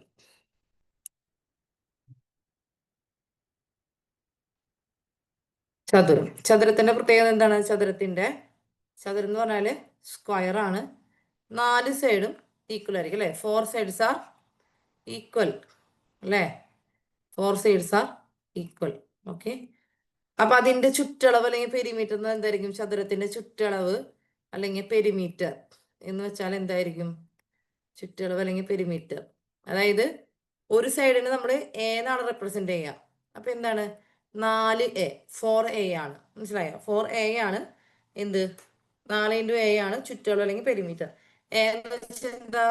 ചതുരത്തിന്റെ പ്രത്യേകത എന്താണ്? ചതുരം എന്ന് പറഞ്ഞാൽ സ്ക്വയർ ആണ്. 4 സൈഡും ഈക്വൽ ആയിരിക്കും അല്ലേ? 4 സൈഡ്സ് ആർ ഈക്വൽ അല്ലേ? 4 സൈഡ്സ് ആർ ഈക്വൽ. ഓക്കെ, അപ്പൊ അതിന്റെ ചുറ്റളവ് അല്ലെങ്കിൽ പെരിമീറ്റർ എന്തായിരിക്കും? ചതുരത്തിന്റെ ചുറ്റളവ് അല്ലെങ്കിൽ പെരിമീറ്റർ എന്ന് വെച്ചാൽ എന്തായിരിക്കും? ചുറ്റളവ് അല്ലെങ്കിൽ പെരിമീറ്റർ. അതായത് ഒരു സൈഡിന് നമ്മൾ എ എന്നാണ് റെപ്രസെന്റ് ചെയ്യുക. അപ്പൊ എന്താണ്? 4A 4A ആണ്. മനസ്സിലായോ? 4A ആണ് എന്ത്? 4 ഇൻറ്റു എ ആണ് ചുറ്റളവ് അല്ലെങ്കിൽ പെരിമീറ്റർ. എ എന്ന് വെച്ചാൽ എന്താ?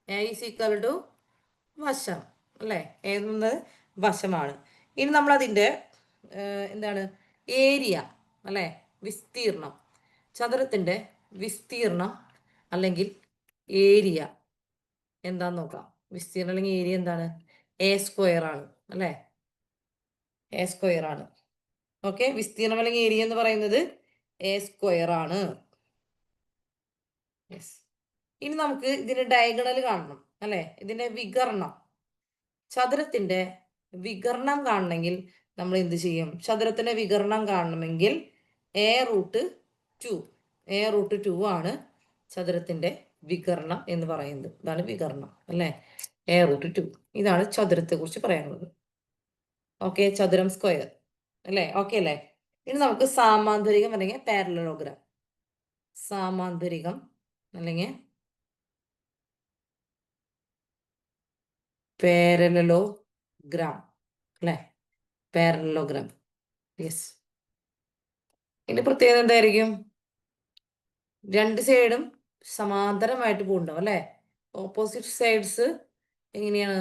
എ ഈസ് ഈക്വൽ ടു വശം അല്ലേ? എ എന്നത് വശമാണ്. ഇനി നമ്മൾ അതിൻ്റെ എന്താണ്? ഏരിയ അല്ലേ? വിസ്തീർണം. ചതുരത്തിന്റെ വിസ്തീർണം അല്ലെങ്കിൽ ഏരിയ എന്താന്ന് നോക്കാം. വിസ്തീർണം അല്ലെങ്കിൽ ഏരിയ എന്താണ്? എ സ്ക്വയർ ആണ് അല്ലേ? എ സ്ക്വയർ ആണ്. ഓക്കെ, വിസ്തീർണം അല്ലെങ്കിൽ ഏരിയ എന്ന് പറയുന്നത് എ സ്ക്വയർ ആണ്. യെസ്. ഇനി നമുക്ക് ഇതിന്റെ ഡയഗണൽ കാണണം അല്ലെ? ഇതിന്റെ വികരണം, ചതുരത്തിന്റെ വികരണം കാണണമെങ്കിൽ നമ്മൾ എന്ത് ചെയ്യും? ചതുരത്തിന്റെ വികരണം കാണണമെങ്കിൽ എ റൂട്ട് ടു ആണ് ചതുരത്തിന്റെ വികരണം എന്ന് പറയുന്നത്. ഇതാണ് വികരണം അല്ലെ? A root 2. ഇതാണ് ചതുരത്തെ കുറിച്ച് പറയാനുള്ളത്. ഓക്കെ, ചതുരം സ്ക്വയർ അല്ലേ? ഓക്കെ അല്ലേ? ഇനി നമുക്ക് സാമാന്തരികം അല്ലെങ്കിൽ പാരലലോഗ്രാം. സാമാന്തരികം അല്ലെങ്കിൽ പാരലലോഗ്രാം അല്ലേ? പാരലലോഗ്രാം. യെസ്. ഇതിന്റെ പ്രത്യേകത എന്തായിരിക്കും? രണ്ട് സൈഡും സമാന്തരമായിട്ട് പോകുന്നുണ്ടാവും അല്ലേ? ഓപ്പോസിറ്റ് സൈഡ്സ് എങ്ങനെയാണ്?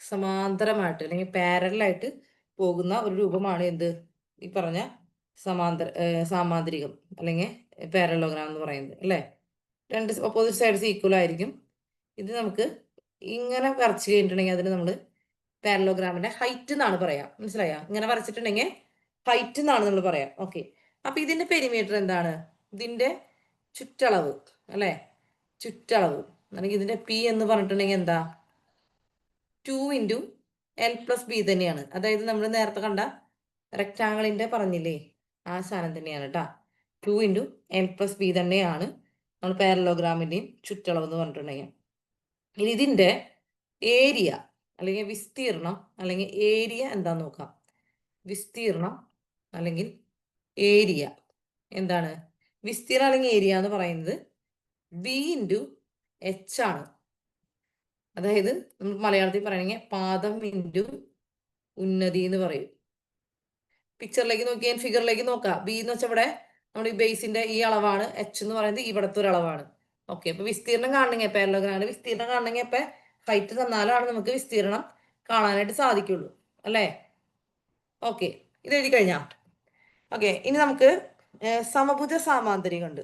സമാന്തരമായിട്ട് അല്ലെങ്കിൽ പാരലായിട്ട് പോകുന്ന ഒരു രൂപമാണ് എന്ത്? ഈ പറഞ്ഞ സാമാന്തരികം അല്ലെങ്കിൽ പാരലോഗ്രാം എന്ന് പറയുന്നത് അല്ലേ? രണ്ട് ഓപ്പോസിറ്റ് സൈഡ്സ് ഈക്വൽ ആയിരിക്കും. ഇത് നമുക്ക് ഇങ്ങനെ വരച്ച് കഴിഞ്ഞിട്ടുണ്ടെങ്കിൽ അതിന് നമ്മൾ പാരലോഗ്രാമിന്റെ ഹൈറ്റ് എന്നാണ് പറയാം. മനസ്സിലായോ? ഇങ്ങനെ വരച്ചിട്ടുണ്ടെങ്കിൽ ഹൈറ്റ് എന്നാണ് നമ്മൾ പറയാം. ഓക്കെ, അപ്പൊ ഇതിന്റെ പെരിമീറ്റർ എന്താണ്? ഇതിന്റെ ചുറ്റളവ് അല്ലെ? ചുറ്റളവ് അല്ലെങ്കിൽ ഇതിന്റെ പി എന്ന് പറഞ്ഞിട്ടുണ്ടെങ്കിൽ എന്താ? 2 ഇൻറ്റു എൽ പ്ലസ് ബി തന്നെയാണ്. അതായത് നമ്മൾ നേരത്തെ കണ്ട റെക്റ്റാങ്കിളിന്റെ പറഞ്ഞില്ലേ, ആ സാധനം തന്നെയാണ് കേട്ടാ. 2 ഇൻറ്റു എൽ പ്ലസ് ബി തന്നെയാണ് നമ്മൾ പാരലോഗ്രാമിന്റെയും ചുറ്റളവ് എന്ന് പറഞ്ഞിട്ടുണ്ടെങ്കിൽ. ഇനി ഇതിന്റെ ഏരിയ അല്ലെങ്കിൽ വിസ്തീർണം അല്ലെങ്കിൽ ഏരിയ എന്താന്ന് നോക്കാം. വിസ്തീർണം അല്ലെങ്കിൽ ഏരിയ എന്താണ്? വിസ്തീർണം അല്ലെങ്കിൽ ഏരിയ എന്ന് പറയുന്നത് ബി ഇൻറ്റു എച്ച് ആണ്. അതായത് നമ്മൾ മലയാളത്തിൽ പറയണെങ്കിൽ പാദം ഇൻറ്റു ഉന്നതി എന്ന് പറയും. പിക്ചറിലേക്ക് നോക്കിയാൽ ഫിഗറിലേക്ക് നോക്കാം. ബി എന്ന് വെച്ചാൽ ഇവിടെ നമ്മുടെ ഈ ബേസിന്റെ ഈ അളവാണ്. എച്ച് എന്ന് പറയുന്നത് ഇവിടത്തെ ഒരു അളവാണ്. ഓക്കെ, അപ്പൊ വിസ്തീർണം കാണണമെങ്കിൽ പാരലോഗ്രാമിന്റെ വിസ്തീർണം കാണണമെങ്കിൽ ഇപ്പൊ ഹൈറ്റ് തന്നാലാണ് നമുക്ക് വിസ്തീർണം കാണാനായിട്ട് സാധിക്കുള്ളൂ അല്ലേ? ഓക്കെ, ഇത് എഴുതി കഴിഞ്ഞാ? ഓക്കെ, ഇനി നമുക്ക് സമഭുജ സാമാന്തരികം ഉണ്ട്.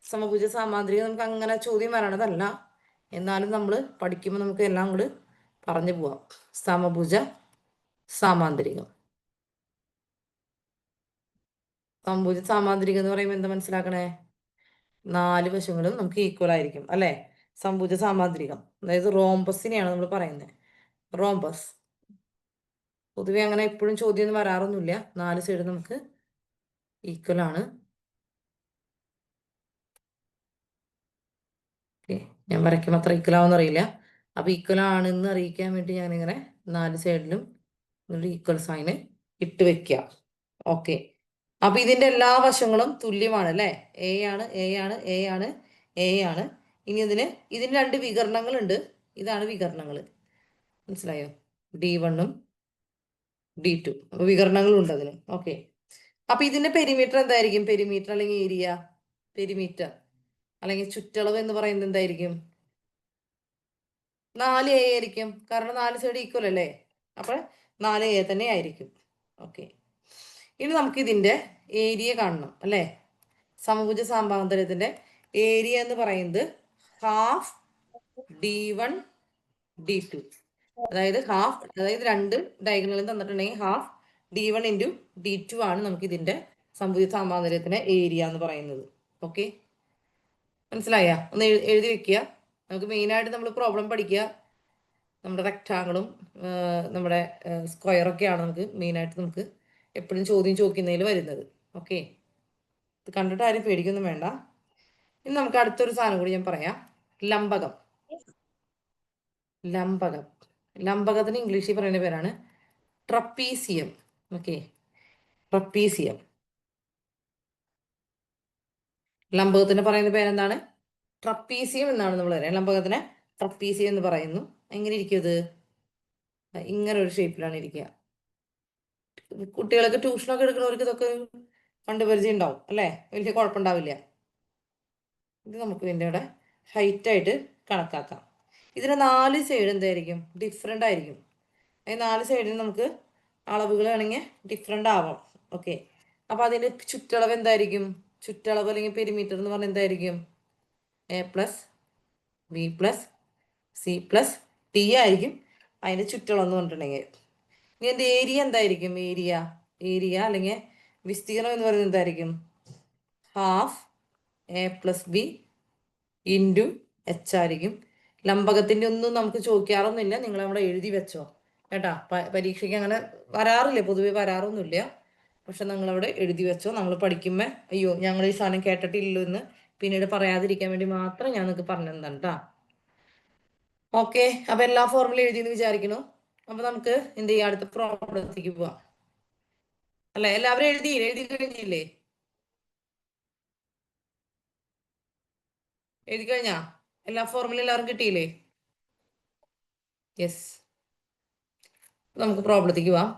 സമഭുജ സാമാന്തരികം നമുക്ക് അങ്ങനെ ചോദ്യം വരണതല്ല, എന്നാലും നമ്മൾ പഠിക്കുമ്പോൾ നമുക്ക് എല്ലാം കൂടി പറഞ്ഞു പോവാം. സമഭുജ സാമാന്തരികം. സമഭുജ സാമാന്തരികം എന്ന് പറയുമ്പോൾ എന്താ മനസ്സിലാക്കണേ? 4 വശങ്ങളും നമുക്ക് ഈക്വൽ ആയിരിക്കും അല്ലെ? സമഭുജ സാമാന്തരികം അതായത് റോംബസിനെയാണ് നമ്മൾ പറയുന്നത്. റോംബസ് പൊതുവെ അങ്ങനെ എപ്പോഴും ചോദ്യം ഒന്നും വരാറൊന്നുമില്ല. 4 സൈഡ് നമുക്ക് ഈക്വൽ ആണ്. ഞാൻ വരയ്ക്കുമ്പോൾ അത്ര ഈക്വൽ ആവുമെന്ന് അറിയില്ല. അപ്പൊ ഈക്വൽ ആണെന്ന് അറിയിക്കാൻ വേണ്ടി ഞാനിങ്ങനെ 4 സൈഡിലും ഒരു ഈക്വൽ സൈന് ഇട്ട് വെക്കുക. ഓക്കെ. അപ്പൊ ഇതിന്റെ എല്ലാ വശങ്ങളും തുല്യമാണ് അല്ലേ? എ ആണ്, എ ആണ്, എ ആണ്, എ ആണ്. ഇനി ഇതിന് രണ്ട് വികരണങ്ങൾ ഉണ്ട്. ഇതാണ് വികരണങ്ങൾ. മനസ്സിലായോ? D1 ഉം D2. അപ്പൊ വികരണങ്ങളുണ്ട് അതിന്. ഓക്കെ. അപ്പൊ ഇതിന്റെ പെരിമീറ്റർ എന്തായിരിക്കും? പെരിമീറ്റർ അല്ലെങ്കിൽ ഏരിയ, പെരിമീറ്റർ അല്ലെങ്കിൽ ചുറ്റളവ് എന്ന് പറയുന്നത് എന്തായിരിക്കും? 4A ആയിരിക്കും. കാരണം 4 സൈഡ് ഈക്വൽ അല്ലേ? അപ്പൊ 4A തന്നെ ആയിരിക്കും. ഓക്കെ. ഇനി നമുക്ക് ഇതിന്റെ ഏരിയ കാണണം അല്ലേ? സമഭുജ സാമ്പാന്തരത്തിന്റെ ഏരിയ എന്ന് പറയുന്നത് ഹാഫ് D1 D2. അതായത് രണ്ട് ഡയഗണലും തന്നിട്ടുണ്ടെങ്കിൽ ഹാഫ് D1 ഇൻറ്റു D2 ആണ് നമുക്ക് ഇതിന്റെ സമഭുജ സാമ്പാന്തരത്തിന്റെ ഏരിയ എന്ന് പറയുന്നത്. ഓക്കെ, മനസ്സിലായ? ഒന്ന് എഴുതി വെക്കുക. നമുക്ക് മെയിനായിട്ട് നമ്മൾ പ്രോബ്ലം പഠിക്കുക നമ്മുടെ റെക്റ്റാങ്കിളും നമ്മുടെ സ്ക്വയറൊക്കെയാണ് നമുക്ക് മെയിനായിട്ട് നമുക്ക് എപ്പോഴും ചോദ്യം ചോദിക്കുന്നതിൽ വരുന്നത്. ഓക്കെ, ഇത് കണ്ടിട്ട് ആരും പേടിക്കൊന്നും വേണ്ട. ഇനി നമുക്ക് അടുത്തൊരു സാധനം കൂടി ഞാൻ പറയാം. ലംബകം. ലംബകം ലംബകത്തിന് ഇംഗ്ലീഷിൽ പറയുന്ന പേരാണ് ട്രപ്പീസിയം. Okay, trapezium. ലംബകത്തിന് പറയുന്ന പേരെന്താണ്? ട്രപ്പീസിയം എന്നാണ് നമ്മൾ പറയാം. ലംബകത്തിന് ട്രപ്പീസിയം എന്ന് പറയുന്നു. എങ്ങനെ ഇരിക്കും ഇത്? ഇങ്ങനെ ഒരു ഷേപ്പിലാണ് ഇരിക്കുക. കുട്ടികൾക്ക് ട്യൂഷനൊക്കെ എടുക്കുന്നവർക്ക് ഇതൊക്കെ കണ്ടുപരിചയം ഉണ്ടാവും അല്ലേ? വലിയ കുഴപ്പമുണ്ടാവില്ല. ഇത് നമുക്ക് ഇതിൻ്റെ ഇവിടെ ഹൈറ്റ് ആയിട്ട് കണക്കാക്കാം. ഇതിന് 4 സൈഡ് എന്തായിരിക്കും? ഡിഫറെൻ്റ് ആയിരിക്കും. ഈ 4 സൈഡിന് നമുക്ക് അളവുകൾ വേണമെങ്കിൽ ഡിഫറെൻ്റ് ആവാം. ഓക്കെ, അപ്പോൾ അതിൻ്റെ ചുറ്റളവ് എന്തായിരിക്കും? ചുറ്റളവ് അല്ലെങ്കിൽ പെരിമീറ്റർ എന്ന് പറഞ്ഞാൽ എന്തായിരിക്കും? A+B+C+D ആയിരിക്കും അതിൻ്റെ ചുറ്റളവ് എന്ന് പറഞ്ഞിട്ടുണ്ടെങ്കിൽ. ഇനി എൻ്റെ ഏരിയ എന്തായിരിക്കും? ഏരിയ അല്ലെങ്കിൽ വിസ്തീർണം എന്ന് പറയുന്നത് എന്തായിരിക്കും? ഹാഫ് A+B ഇൻറ്റു H ആയിരിക്കും. ലംബകത്തിൻ്റെ ഒന്നും നമുക്ക് ചോദിക്കാറൊന്നുമില്ല. നിങ്ങൾ അവിടെ എഴുതി വെച്ചോ കേട്ടാ. പരീക്ഷയ്ക്ക് അങ്ങനെ വരാറില്ല, പൊതുവെ വരാറൊന്നുമില്ല. പക്ഷെ നിങ്ങളവിടെ എഴുതി വെച്ചോ. നമ്മൾ പഠിക്കുമ്പോൾ അയ്യോ ഞങ്ങൾ ഈ സാധനം കേട്ടിട്ടില്ലല്ലോ എന്ന് പിന്നീട് പറയാതിരിക്കാൻ വേണ്ടി മാത്രം ഞാൻ നിങ്ങൾക്ക് പറഞ്ഞു തന്നതാണ് കേട്ടാ. ഓക്കെ, അപ്പൊ എല്ലാ ഫോർമുലയും എഴുതിയെന്ന് വിചാരിക്കുന്നു. അപ്പൊ നമുക്ക് എന്ത് ചെയ്യാം? അടുത്ത പ്രോബ്ലത്തിലേക്ക് പോവാം അല്ലെ? എല്ലാവരും എഴുതി കഴിഞ്ഞില്ലേ? എഴുതി കഴിഞ്ഞാ? എല്ലാ ഫോർമുലയും എല്ലാവരും കിട്ടിയില്ലേ? യെസ്. നമുക്ക് പ്രോബ്ലത്തിലേക്ക് പോവാം.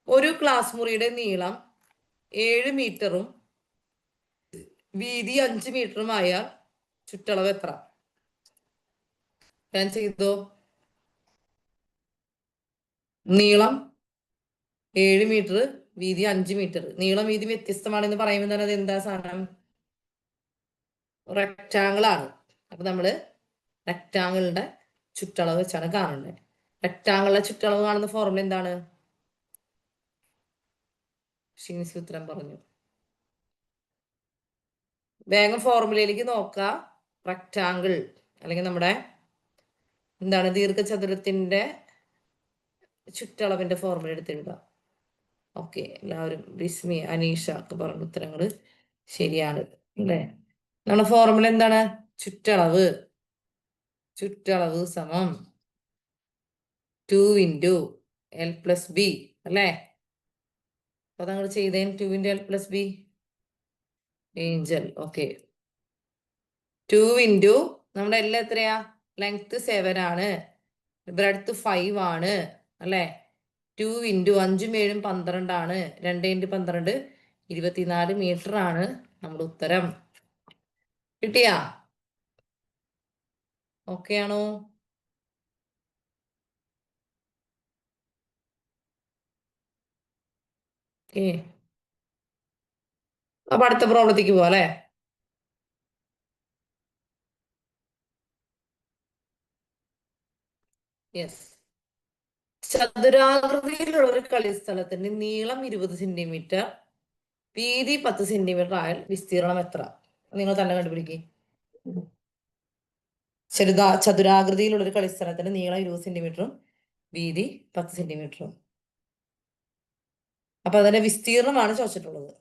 ഒരു ക്ലാസ് മുറിയുടെ നീളം 7 മീറ്ററും വീതി 5 മീറ്ററും ആയാൽ ചുറ്റളവ് എത്ര? ഞാൻ ചെയ്തോ. നീളം 7 മീറ്റർ, വീതി 5 മീറ്റർ. നീളം വീതി വ്യത്യസ്തമാണെന്ന് പറയുമ്പോൾ തന്നെ അത് എന്താ സാധനം? റെക്റ്റാങ്കിൾ ആണ്. അപ്പൊ നമ്മള് റെക്റ്റാങ്കിളിന്റെ ചുറ്റളവ് വെച്ചാണ് കാണുന്നത്. റെക്റ്റാങ്കിളിന്റെ ചുറ്റളവ് കാണുന്ന ഫോർമുല എന്താണ്? ഷീൻസി ഉത്തരം പറഞ്ഞു. വേഗം ഫോർമുലയിലേക്ക് നോക്കുക. റെക്റ്റാങ്കിൾ അല്ലെങ്കിൽ നമ്മുടെ എന്താണ് ദീർഘചതുരത്തിന്റെ ചുറ്റളവിന്റെ ഫോർമുല എടുത്തിടുക. ഓക്കെ, എല്ലാവരും ബിസ്മി അനീഷ ഒക്കെ പറഞ്ഞ ഉത്തരങ്ങൾ ശരിയാണ് അല്ലേ? നമ്മുടെ ഫോർമുല എന്താണ്? ചുറ്റളവ് സമം 2 ഇൻറ്റു L+B അല്ലേ? അപ്പൊ നിങ്ങൾ ചെയ്തേൻ 2 into L+B Angel. Okay, 2 into നമ്മുടെ എല്ലാം എത്രയാ? ലെങ്ത് 7 ആണ്, ബ്രെഡ്ത്ത് 5 ആണ് അല്ലേ? 2 ഇൻറ്റു 5 7 12 ആണ്. 2 ഇൻറ്റു 12 24 മീറ്റർ ആണ് നമ്മുടെ ഉത്തരം. കിട്ടിയാ? ഓക്കെ ആണോ? അപ്പൊ അടുത്ത പ്രോബ്ലത്തിക്ക് പോവാ അല്ലേ? യെസ്. ചതുരാകൃതിയിലുള്ള ഒരു കളിസ്ഥലത്തിന്റെ നീളം 20 സെന്റിമീറ്റർ, വീതി 10 സെന്റിമീറ്റർ ആയാൽ വിസ്തീർണം എത്ര? നിങ്ങൾ തന്നെ കണ്ടുപിടിക്കുക. ചതുരാകൃതിയിലുള്ള ഒരു കളിസ്ഥലത്തിന്റെ നീളം 20 സെന്റിമീറ്ററും വീതി 10 സെന്റിമീറ്ററും. അപ്പൊ അതിന്റെ വിസ്തീർണമാണ് ചോദിച്ചിട്ടുള്ളത്.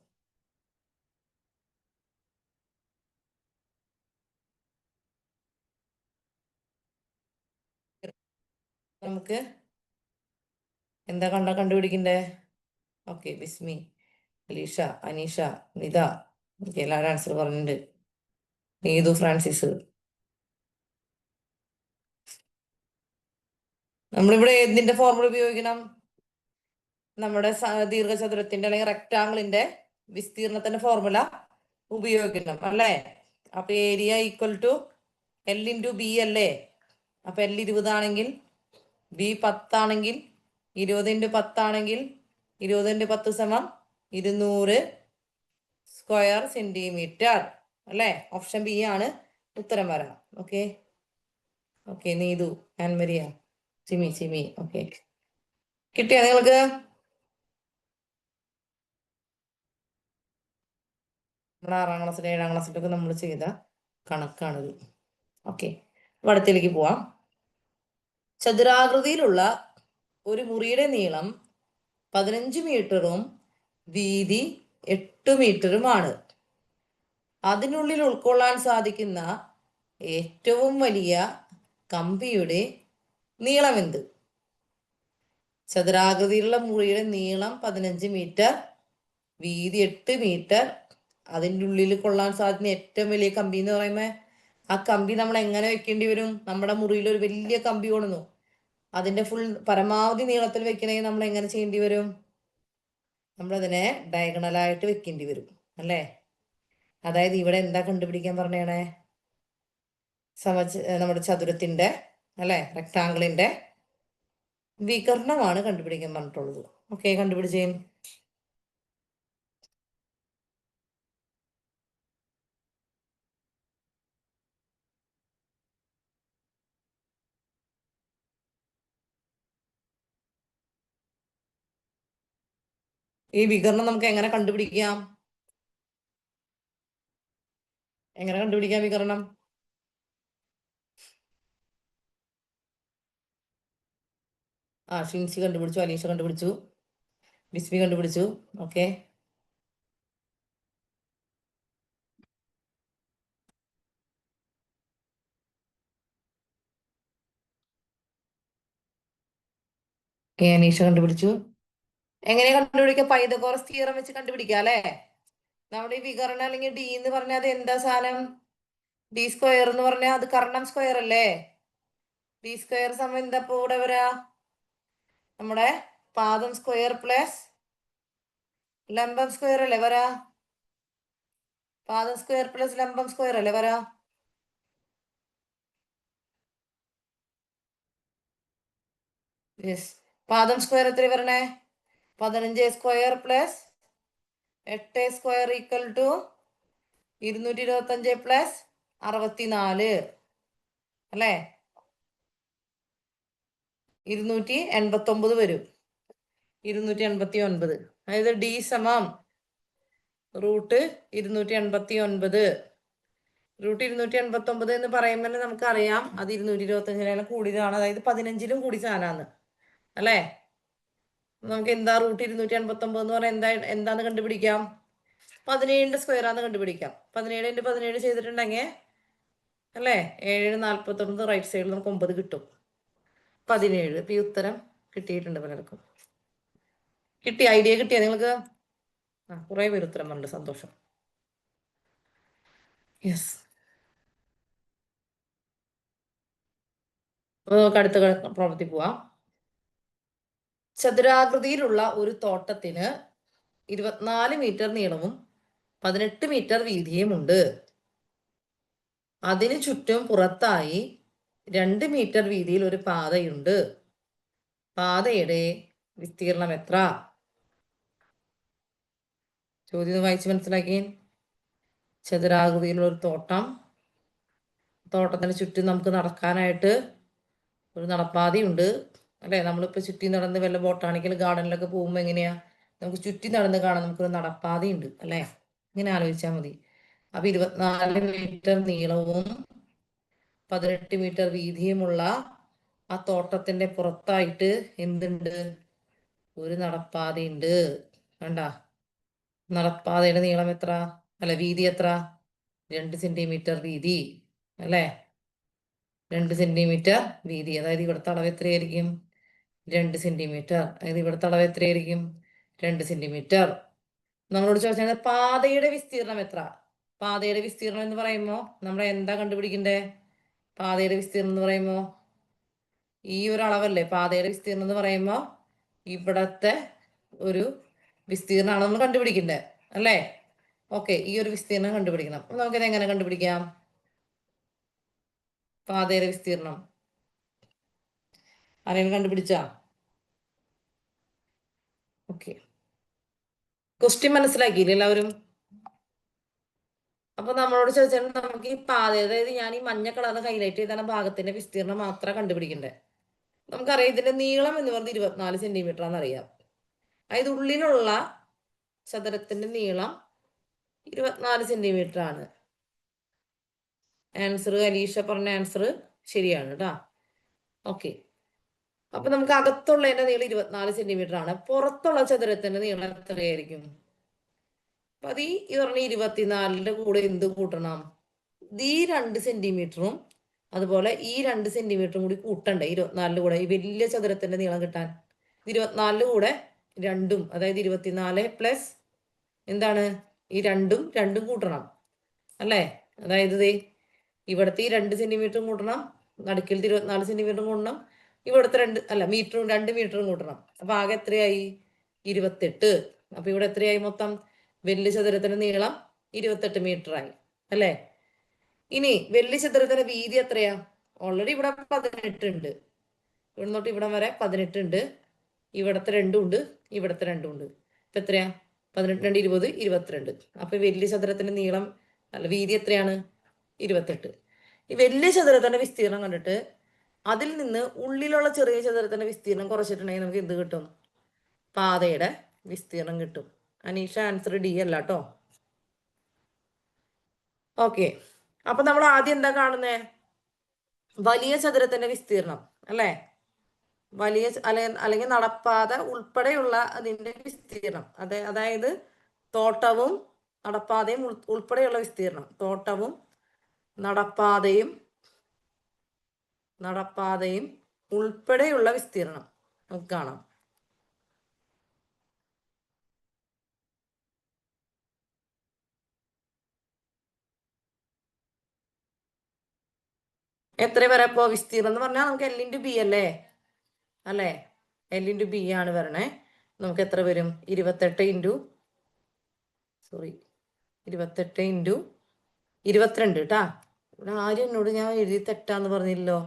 നമുക്ക് എന്താ കണ്ടുപിടിക്കണ്ടേ? ഓക്കെ, ബിസ്മി, അലീഷ, അനീഷ, നിത, എല്ലാവരും ആൻസർ പറഞ്ഞിട്ടുണ്ട്. നീതു ഫ്രാൻസിസ്. നമ്മളിവിടെ എന്തിന്റെ ഫോർമുല ഉപയോഗിക്കണം? നമ്മുടെ ദീർഘചതുരത്തിന്റെ അല്ലെങ്കിൽ റെക്ടാങ്കിളിന്റെ വിസ്തീർണത്തിന്റെ ഫോർമുല ഉപയോഗിക്കണം അല്ലേ? അപ്പൊ area equal to l into b അല്ലേ? അപ്പൊ എൽ 20 ആണെങ്കിൽ ബി 10 ആണെങ്കിൽ 20 ഇൻറ്റു 10 ആണെങ്കിൽ 20 ഇൻറ്റു 10 സമം 200 സ്ക്വയർ സെന്റിമീറ്റർ അല്ലേ? ഓപ്ഷൻ ബി ആണ് ഉത്തരം വരണം. Okay okay, Neethu, Annmaria, Chimi. Okay, കിട്ടിയോ നിങ്ങൾക്ക്? നമ്മുടെ 6ാം ക്ലാസ്സിലും 7ാം ക്ലാസ്സിലൊക്കെ നമ്മൾ ചെയ്ത കണക്കാണിത്. ഓക്കെ, അടുത്തേക്ക് പോവാം. ചതുരാകൃതിയിലുള്ള ഒരു മുറിയുടെ നീളം 15 മീറ്ററും വീതി 8 മീറ്ററുമാണ്. അതിനുള്ളിൽ ഉൾക്കൊള്ളാൻ സാധിക്കുന്ന ഏറ്റവും വലിയ കമ്പിയുടെ നീളം എന്ത്? ചതുരാകൃതിയിലുള്ള മുറിയുടെ നീളം 15 മീറ്റർ, വീതി 8 മീറ്റർ, അതിൻ്റെ ഉള്ളിൽ കൊള്ളാൻ സാധിക്കുന്ന ഏറ്റവും വലിയ കമ്പി എന്ന് പറയുമ്പോൾ ആ കമ്പി നമ്മൾ എങ്ങനെ വെക്കേണ്ടി വരും? നമ്മുടെ മുറിയിൽ ഒരു വലിയ കമ്പി കൊണ്ടുവന്നു, അതിന്റെ ഫുൾ പരമാവധി നീളത്തിൽ വെക്കണമെങ്കിൽ നമ്മൾ എങ്ങനെ ചെയ്യേണ്ടി വരും? നമ്മളതിനെ ഡയഗണലായിട്ട് വെക്കേണ്ടി വരും അല്ലേ? അതായത് ഇവിടെ എന്താ കണ്ടുപിടിക്കാൻ പറഞ്ഞേ? നമ്മുടെ ചതുരത്തിന്റെ അല്ലെ, റെക്ടാങ്കിളിന്റെ വികർണമാണ് കണ്ടുപിടിക്കാൻ പറഞ്ഞിട്ടുള്ളത്. ഓക്കെ, കണ്ടുപിടിച്ചേ. ഈ വികരണം നമുക്ക് എങ്ങനെ കണ്ടുപിടിക്കാം? എങ്ങനെ കണ്ടുപിടിക്കാം വികരണം? ഷിൻസി കണ്ടുപിടിച്ചു, അലീഷ കണ്ടുപിടിച്ചു, ബിസ്മി കണ്ടുപിടിച്ചു. ഓക്കെ, അനീഷ കണ്ടുപിടിച്ചു. എങ്ങനെ കണ്ടുപിടിക്കാം? പൈതഗോറസ് തിയറം വെച്ച് കണ്ടുപിടിക്കാം അല്ലെ? നമ്മുടെ ഈ വികരണം അല്ലെങ്കിൽ ഡി എന്ന് പറഞ്ഞാൽ അത് എന്താ സാധനം? ഡി സ്ക്വയർ എന്ന് പറഞ്ഞാൽ അത് കർണം സ്ക്വയർ അല്ലേ? ഡി സ്ക്വയർ സമയം എന്താ ഇപ്പൊ ഇവിടെ വരാ? നമ്മുടെ പാദം സ്ക്വയർ പ്ലസ് ലംബം സ്ക്വയർ അല്ലേ വരാ? പാദം സ്ക്വയർ പ്ലസ് ലംബം സ്ക്വയർ അല്ലേ വരാ? യെസ്. പാദം സ്ക്വയർ എത്ര വരണേ? 15 square plus 8 square equal to 225 plus 64 അല്ലേ? 289 വരും. 289. അതായത് ഡി സമം റൂട്ട് 289. റൂട്ട് 289 എന്ന് പറയുമ്പോൾ തന്നെ നമുക്കറിയാം അത് 225 കൂടിയതാണ്. അതായത് 15ലും കൂടി സാധനമാണ് അല്ലേ? നമുക്ക് എന്താ റൂട്ട് 289 എന്ന് പറഞ്ഞാൽ എന്താന്ന് കണ്ടുപിടിക്കാം? 17ന്റെ സ്ക്വയർ ആണെന്ന് കണ്ടുപിടിക്കാം. 17 × 17 ചെയ്തിട്ടുണ്ടെങ്കിൽ അല്ലേ 7 49, റൈറ്റ് സൈഡിൽ നമുക്ക് 9 കിട്ടും. 17. ഇപ്പൊ ഈ ഉത്തരം കിട്ടിയിട്ടുണ്ട് പലർക്കും. കിട്ടിയ ഐഡിയ കിട്ടിയ നിങ്ങൾക്ക്? കുറെ പേര് ഉത്തരം പറഞ്ഞിട്ട് സന്തോഷം. യെസ്. അപ്പൊ നമുക്ക് അടുത്ത പ്രവൃത്തി പോവാം. ചതുരാകൃതിയിലുള്ള ഒരു തോട്ടത്തിന് 24 മീറ്റർ നീളവും 18 മീറ്റർ വീതിയുമുണ്ട്. അതിനു ചുറ്റും പുറത്തായി 2 മീറ്റർ വീതിയിൽ ഒരു പാതയുണ്ട്. പാതയുടെ വിസ്തീർണം എത്ര? ചോദ്യം വായിച്ച് മനസ്സിലാക്കി. ചതുരാകൃതിയിലുള്ള ഒരു തോട്ടത്തിന് ചുറ്റും നമുക്ക് നടക്കാനായിട്ട് ഒരു നടപ്പാതയുണ്ട് അല്ലെ? നമ്മളിപ്പോ ചുറ്റി നടന്ന് വല്ല ബൊട്ടാണിക്കൽ ഗാർഡനിലൊക്കെ പോകുമ്പോ എങ്ങനെയാ നമുക്ക് ചുറ്റി നടന്ന് കാണാൻ നമുക്കൊരു നടപ്പാതയുണ്ട് അല്ലെ? ഇങ്ങനെ ആലോചിച്ചാൽ മതി. അപ്പൊ 24 മീറ്റർ നീളവും 18 മീറ്റർ വീതിയുമുള്ള ആ തോട്ടത്തിന്റെ പുറത്തായിട്ട് എന്തുണ്ട്? ഒരു നടപ്പാതയുണ്ട്. കണ്ട? നടപ്പാതയുടെ നീളം എത്ര? അല്ല, വീതി എത്ര? 2 സെന്റിമീറ്റർ വീതി അല്ലെ? 2 സെന്റിമീറ്റർ വീതി. അതായത് ഇവിടുത്തെ അളവ് എത്രയായിരിക്കും? 2 സെന്റിമീറ്റർ. അതായത് ഇവിടുത്തെ അളവ് എത്രയായിരിക്കും? 2 സെന്റിമീറ്റർ. നമ്മളോട് ചോദിച്ചാൽ പാതയുടെ വിസ്തീർണം എത്ര? പാതയുടെ വിസ്തീർണം എന്ന് പറയുമ്പോൾ നമ്മൾ എന്താ കണ്ടുപിടിക്കണ്ടേ? പാതയുടെ വിസ്തീർണം എന്ന് പറയുമ്പോൾ ഈ ഒരു അളവല്ലേ പാതയുടെ വിസ്തീർണം എന്ന് പറയുമ്പോൾ ഇവിടത്തെ ഒരു വിസ്തീർണമാണ് നമ്മൾ കണ്ടുപിടിക്കണ്ടേ അല്ലേ? ഓക്കെ, ഈ ഒരു വിസ്തീർണം കണ്ടുപിടിക്കണം. നമുക്കിത് എങ്ങനെ കണ്ടുപിടിക്കാം? പാതയുടെ വിസ്തീർണം ആരെങ്കിലും കണ്ടുപിടിച്ചാ? ഓക്കെ, ക്വസ്റ്റ്യൻ മനസ്സിലാക്കിയില്ല എല്ലാവരും? അപ്പൊ നമ്മളോട് ചോദിച്ചാൽ നമുക്ക് ഈ പാത, അതായത് ഞാൻ ഈ മഞ്ഞ കളർ ഹൈലൈറ്റ് ചെയ്ത ഭാഗത്തിന്റെ വിസ്തീർണം മാത്രം കണ്ടുപിടിക്കണ്ടേ. നമുക്കറിയാം ഇതിന്റെ നീളം എന്ന് പറഞ്ഞത് 24 സെന്റിമീറ്റർ ആണെന്നറിയാം. അതായത് ഉള്ളിലുള്ള ചതുരത്തിന്റെ നീളം 24 സെന്റിമീറ്റർ ആണ്. ആൻസർ അലീഷ പറഞ്ഞ ആൻസർ ശരിയാണ് കേട്ടാ. ഓക്കെ, അപ്പൊ നമുക്ക് അകത്തുള്ളതിന്റെ നീളം 24 സെന്റിമീറ്റർ ആണ്. പുറത്തുള്ള ചതുരത്തിന്റെ നീളം എത്രയായിരിക്കും? അപ്പൊ അത് ഈ പറഞ്ഞ 24ന്റെ കൂടെ എന്ത് കൂട്ടണം? ഈ 2 സെന്റിമീറ്ററും അതുപോലെ ഈ 2 സെന്റിമീറ്ററും കൂടി കൂട്ടണ്ടേ 24ന്റെ കൂടെ, ഈ വലിയ ചതുരത്തിന്റെ നീളം കിട്ടാൻ. 24ന്റെ കൂടെ 2ഉം, അതായത് 24 പ്ലസ് എന്താണ് ഈ രണ്ടും കൂട്ടണം അല്ലേ? അതായത് ഇവിടുത്തെ ഈ 2 സെന്റിമീറ്ററും കൂട്ടണം, നടുക്കിലത്തെ 24 സെന്റിമീറ്ററും കൂട്ടണം, ഇവിടുത്തെ 2 മീറ്ററും കൂട്ടണം. അപ്പൊ ആകെ എത്രയായി? 28. അപ്പൊ ഇവിടെ എത്രയായി മൊത്തം? വലിയ ചതുരത്തിന്റെ നീളം 28 മീറ്റർ ആയി അല്ലേ? ഇനി വലിയ ചതുരത്തിന്റെ വീതി എത്രയാ? ഓൾറെഡി ഇവിടെ 18 ഉണ്ട്. ഇവിടെ തൊട്ട് ഇവിടം വരെ 18 ഉണ്ട്. ഇവിടത്തെ 2 ഉണ്ട്, ഇവിടത്തെ 2 ഉണ്ട്. ഇപ്പൊ എത്രയാ? 18 2 20 22. അപ്പൊ വലിയ ചതുരത്തിന്റെ നീളം അല്ല വീതി എത്രയാണ്? 28. ഈ വലിയ ചതുരത്തിന്റെ വിസ്തീർണം കണ്ടിട്ട് അതിൽ നിന്ന് ഉള്ളിലുള്ള ചെറിയ ചതുരത്തിന്റെ വിസ്തീർണം കുറച്ചിട്ടുണ്ടെങ്കിൽ നമുക്ക് എന്ത് കിട്ടും? പാതയുടെ വിസ്തീർണം കിട്ടും. അനീഷ ആൻസർ ഡി അല്ല കേട്ടോ. ഓക്കെ, അപ്പൊ നമ്മൾ ആദ്യം എന്താ കാണുന്നേ? വലിയ ചതുരത്തിന്റെ വിസ്തീർണം അല്ലേ? വലിയ അല്ലെങ്കിൽ നടപ്പാത ഉൾപ്പെടെയുള്ള അതിന്റെ വിസ്തീർണം, അതായത് തോട്ടവും നടപ്പാതയും ഉൾപ്പെടെയുള്ള വിസ്തീർണം. തോട്ടവും നടപ്പാതയും ഉൾപ്പെടെയുള്ള വിസ്തീർണം നമുക്ക് കാണാം. എത്ര വരെ ഇപ്പോ വിസ്തീർണം എന്ന് പറഞ്ഞാൽ നമുക്ക് L × B അല്ലേ? L × B ആണ് വരണേ. നമുക്ക് എത്ര വരും? 28 × 22 കേട്ടാ. ഇവിടെ ആരും എന്നോട് ഞാൻ എഴുതി തെറ്റാന്ന് പറഞ്ഞില്ലോ.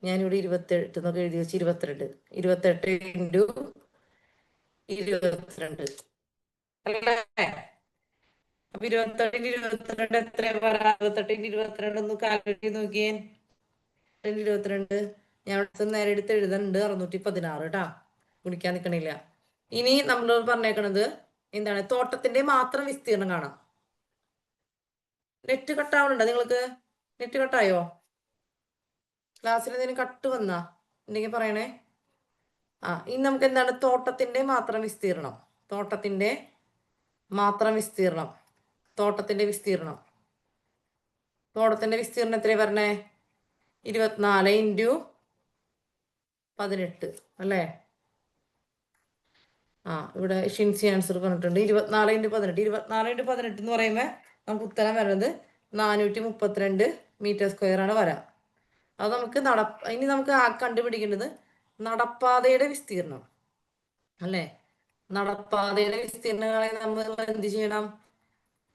ഞാനിവിടെ 28 എന്നൊക്കെ എഴുതി വെച്ച് 22. 28 × 22 അല്ലേ? അപ്പൊ 28 × 22 എത്ര പറയാ? 28 × 22 ഒന്ന് കാൽക്കുലേറ്റ് ചെയ്ത് നോക്കിയേ. 22 ഞാൻ അടുത്ത് നേരെ എടുത്ത് എഴുതുന്നുണ്ട് 616 കേട്ടാ. ഗുണിക്കാൻ നിൽക്കണില്ല. ഇനി നമ്മൾ പറഞ്ഞേക്കണത് എന്താണ്? തോട്ടത്തിന്റെ മാത്രം വിസ്തീർണം കാണാം. നെറ്റ് കട്ടാവുന്നുണ്ടോ നിങ്ങൾക്ക്? നെറ്റ് കട്ടായോ? ക്ലാസ്സിൽ എന്തെങ്കിലും കട്ട് വന്നാ ഉണ്ടെങ്കിൽ പറയണേ. ഇനി നമുക്ക് എന്താണ്? തോട്ടത്തിന്റെ മാത്രം വിസ്തീർണം. തോട്ടത്തിന്റെ വിസ്തീർണം എത്രയാ പറഞ്ഞേ? 24 × 18 അല്ലേ? ഇവിടെ ഷിൻസി ആൻസർ പറഞ്ഞിട്ടുണ്ട് 24 × 18. 24 × 18 എന്ന് പറയുമ്പോൾ നമുക്ക് ഉത്തരം വരുന്നത് 432 മീറ്റർ സ്ക്വയർ ആണ് വരാം. അത് നമുക്ക് ഇനി നമുക്ക് കണ്ടുപിടിക്കേണ്ടത് നടപ്പാതയുടെ വിസ്തീർണം അല്ലേ? നടപ്പാതയുടെ വിസ്തീർണങ്ങളെ നമ്മൾ എന്ത് ചെയ്യണം?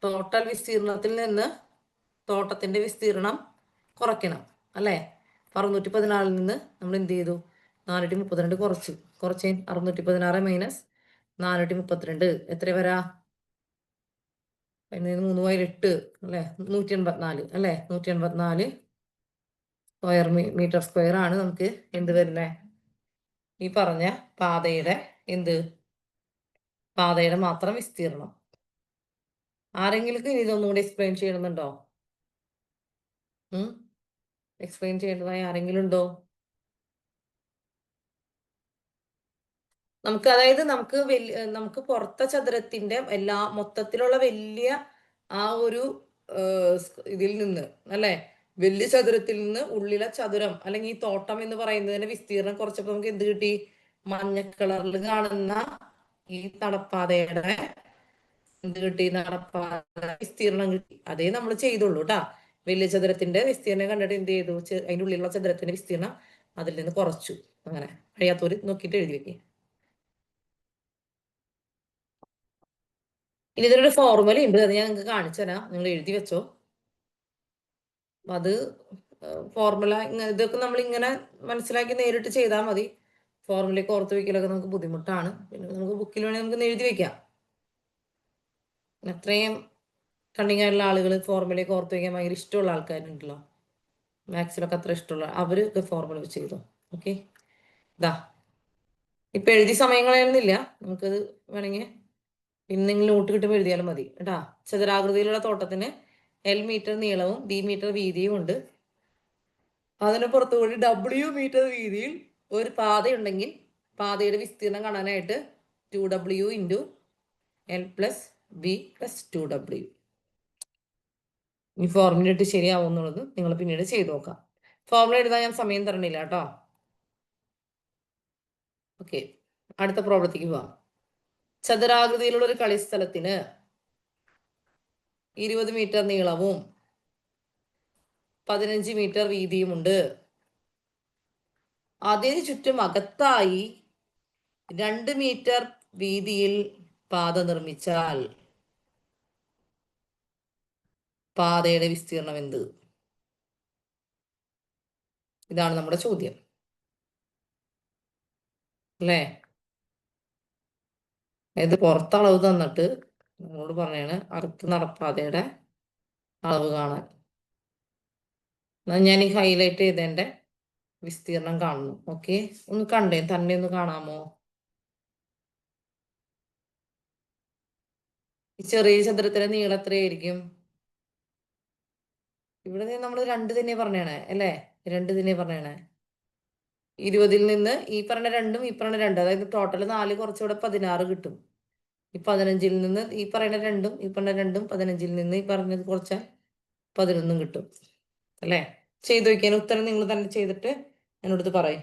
ടോട്ടൽ വിസ്തീർണത്തിൽ നിന്ന് തോട്ടത്തിന്റെ വിസ്തീർണം കുറയ്ക്കണം അല്ലേ? 614 നിന്ന് നമ്മൾ എന്ത് ചെയ്തു? 432 കുറച്ച് 616 മൈനസ് 432 എത്ര വരാ? 3 × 8 അല്ലേ? 184 അല്ലേ? 184 മീറ്റർ സ്ക്വയർ ആണ് നമുക്ക് എന്ത് വരുന്നേ? ഈ പറഞ്ഞ പാതയുടെ മാത്രം വിസ്തീർണം. ആരെങ്കിലും ഇതൊന്നുകൂടി എക്സ്പ്ലെയിൻ ചെയ്യണമെന്നുണ്ടോ? എക്സ്പ്ലെയിൻ ചെയ്യേണ്ടതായി ആരെങ്കിലും ഉണ്ടോ? അതായത് നമുക്ക് പുറത്തെ ചതുരത്തിന്റെ മൊത്തത്തിലുള്ള വലിയ ആ ഒരു ഇതിൽ നിന്ന് അല്ലെ, വലിയ ചതുരത്തിൽ നിന്ന് ഉള്ളിലെ ചതുരം അല്ലെങ്കിൽ ഈ തോട്ടം എന്ന് പറയുന്നതിന്റെ വിസ്തീർണം കുറച്ചപ്പോ നമുക്ക് എന്ത് കിട്ടി? മഞ്ഞ കളറിൽ കാണുന്ന ഈ നടപ്പാതയുടെ എന്ത് കിട്ടി? നടപ്പാത വിസ്തീർണം കിട്ടി. അതേ നമ്മൾ ചെയ്തുള്ളൂ കേട്ടാ. വലിയ ചതുരത്തിന്റെ വിസ്തീർണം കണ്ടിട്ട് എന്ത് ചെയ്തു? അതിന്റെ ഉള്ളിലുള്ള ചതുരത്തിന്റെ വിസ്തീർണം അതിൽ നിന്ന് കുറച്ചു. അങ്ങനെ കഴിയാത്തവര് നോക്കിയിട്ട് എഴുതി വെക്കേ. ഇനി ഇതിനൊരു ഫോർമുല ഉണ്ട്, അത് ഞാൻ നിങ്ങൾക്ക് കാണിച്ചു തരാം, നിങ്ങൾ എഴുതി വെച്ചോ. അത് ഫോർമുല ഇതൊക്കെ നമ്മൾ ഇങ്ങനെ മനസ്സിലാക്കി നേരിട്ട് ചെയ്താൽ മതി. ഫോർമുലയൊക്കെ ഓർത്ത് വെക്കലൊക്കെ നമുക്ക് ബുദ്ധിമുട്ടാണ്. പിന്നെ നമുക്ക് ബുക്കിൽ വേണമെങ്കിൽ നമുക്ക് എഴുതി വെക്കാം. അത്രയും കണ്ണിങ് ആയിട്ടുള്ള ആളുകൾ ഫോർമുലയൊക്കെ ഓർത്ത് വെക്കാൻ ഭയങ്കര ഇഷ്ടമുള്ള ആൾക്കാരുണ്ടല്ലോ, മാത്സിലൊക്കെ അത്ര ഇഷ്ടമുള്ള അവരൊക്കെ ഫോർമുല ചെയ്തോ. ഓക്കെ, ഇതാ ഇപ്പൊ എഴുതി സമയം കളയുന്നില്ല, നമുക്കത് വേണമെങ്കിൽ പിന്നെങ്കിലും നോട്ട് കിട്ടുമ്പോൾ എഴുതിയാലും മതി കേട്ടാ. ചതുരാകൃതിയിലുള്ള തോട്ടത്തിന് L മീറ്റർ നീളവും D മീറ്റർ വീതിയും ഉണ്ട്. അതിന് പുറത്തുകൂടി W മീറ്റർ വീതിയിൽ ഒരു പാതയുണ്ടെങ്കിൽ പാതയുടെ വിസ്തീർണം കാണാനായിട്ട് 2W into L plus B plus 2W. ഈ ഫോർമുല ഇട്ട് ശരിയാവുന്നുള്ളത് നിങ്ങൾ പിന്നീട് ചെയ്തു നോക്കാം. ഫോർമുല എഴുതാൻ ഞാൻ സമയം തരണില്ല കേട്ടോ. ഓക്കെ, അടുത്ത പ്രോബ്ലത്തിലേക്ക് പോവാം. ചതുരാകൃതിയിലുള്ള ഒരു കളിസ്ഥലത്തിന് 20 മീറ്റർ നീളവും 15 മീറ്റർ വീതിയുമുണ്ട്. അതിന് ചുറ്റും അകത്തായി 2 മീറ്റർ വീതിയിൽ പാത നിർമ്മിച്ചാൽ പാതയുടെ വിസ്തീർണം എന്ത്? ഇതാണ് നമ്മുടെ ചോദ്യം അല്ലേ. ഇത് പുറത്തളവ് തന്നിട്ട് നമ്മളോട് പറഞ്ഞാണ് അടുത്ത നടപ്പാതയുടെ അളവ് കാണാൻ. ഞാൻ ഈ ഹൈലൈറ്റ് ചെയ്തതിന്റെ വിസ്തീർണം കാണുന്നു. ഓക്കെ, ഒന്ന് കണ്ടേ, തന്നെ ഒന്ന് കാണാമോ? ഈ ചെറിയ ചതുരത്തിന്റെ നീളം എത്രയായിരിക്കും? ഇവിടെ നമ്മൾ 2 തന്നെ പറഞ്ഞാണ് അല്ലേ, 2 തന്നെ പറഞ്ഞാണ്. 20-ൽ നിന്ന് ഈ പറഞ്ഞ 2ഉം ഈ പറഞ്ഞ 2, അതായത് ടോട്ടൽ 4 കുറച്ചുകൂടെ 16 കിട്ടും. ഈ 15-ൽ നിന്ന് ഈ പറയുന്ന 2ഉം ഈ പറഞ്ഞ 2ഉം 15-ൽ നിന്ന് ഈ പറഞ്ഞത് കുറച്ചാൽ 11 കിട്ടും അല്ലേ. ചെയ്തു വയ്ക്കാൻ ഉത്തരം നിങ്ങൾ തന്നെ ചെയ്തിട്ട് എന്നോടത്ത് പറയും.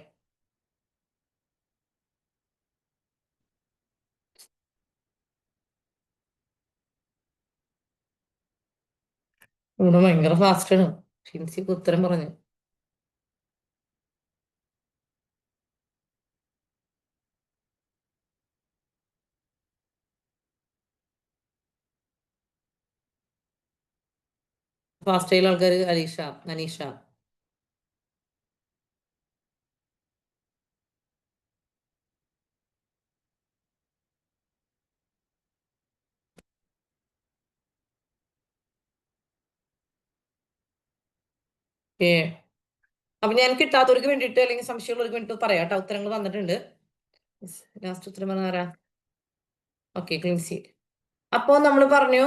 ഇവിടെ ഭയങ്കര ഫാസ്റ്റാണ്. ഷിൻസിക്ക് ഉത്തരം പറഞ്ഞു. ഫാസ്റ്റ് ആൾക്കാർ അനീഷ. ഏ അപ്പൊ ഞാൻ കിട്ടാത്തവർക്ക് വേണ്ടിയിട്ട് അല്ലെങ്കിൽ സംശയമുള്ളവർക്ക് വേണ്ടിയിട്ട് പറയാം കേട്ടോ. ഉത്തരങ്ങൾ വന്നിട്ടുണ്ട്. ലാസ്റ്റ് ഉത്തരം പറഞ്ഞാരാ? ഓക്കെ, ക്ലിൻസി. അപ്പോ നമ്മൾ പറഞ്ഞു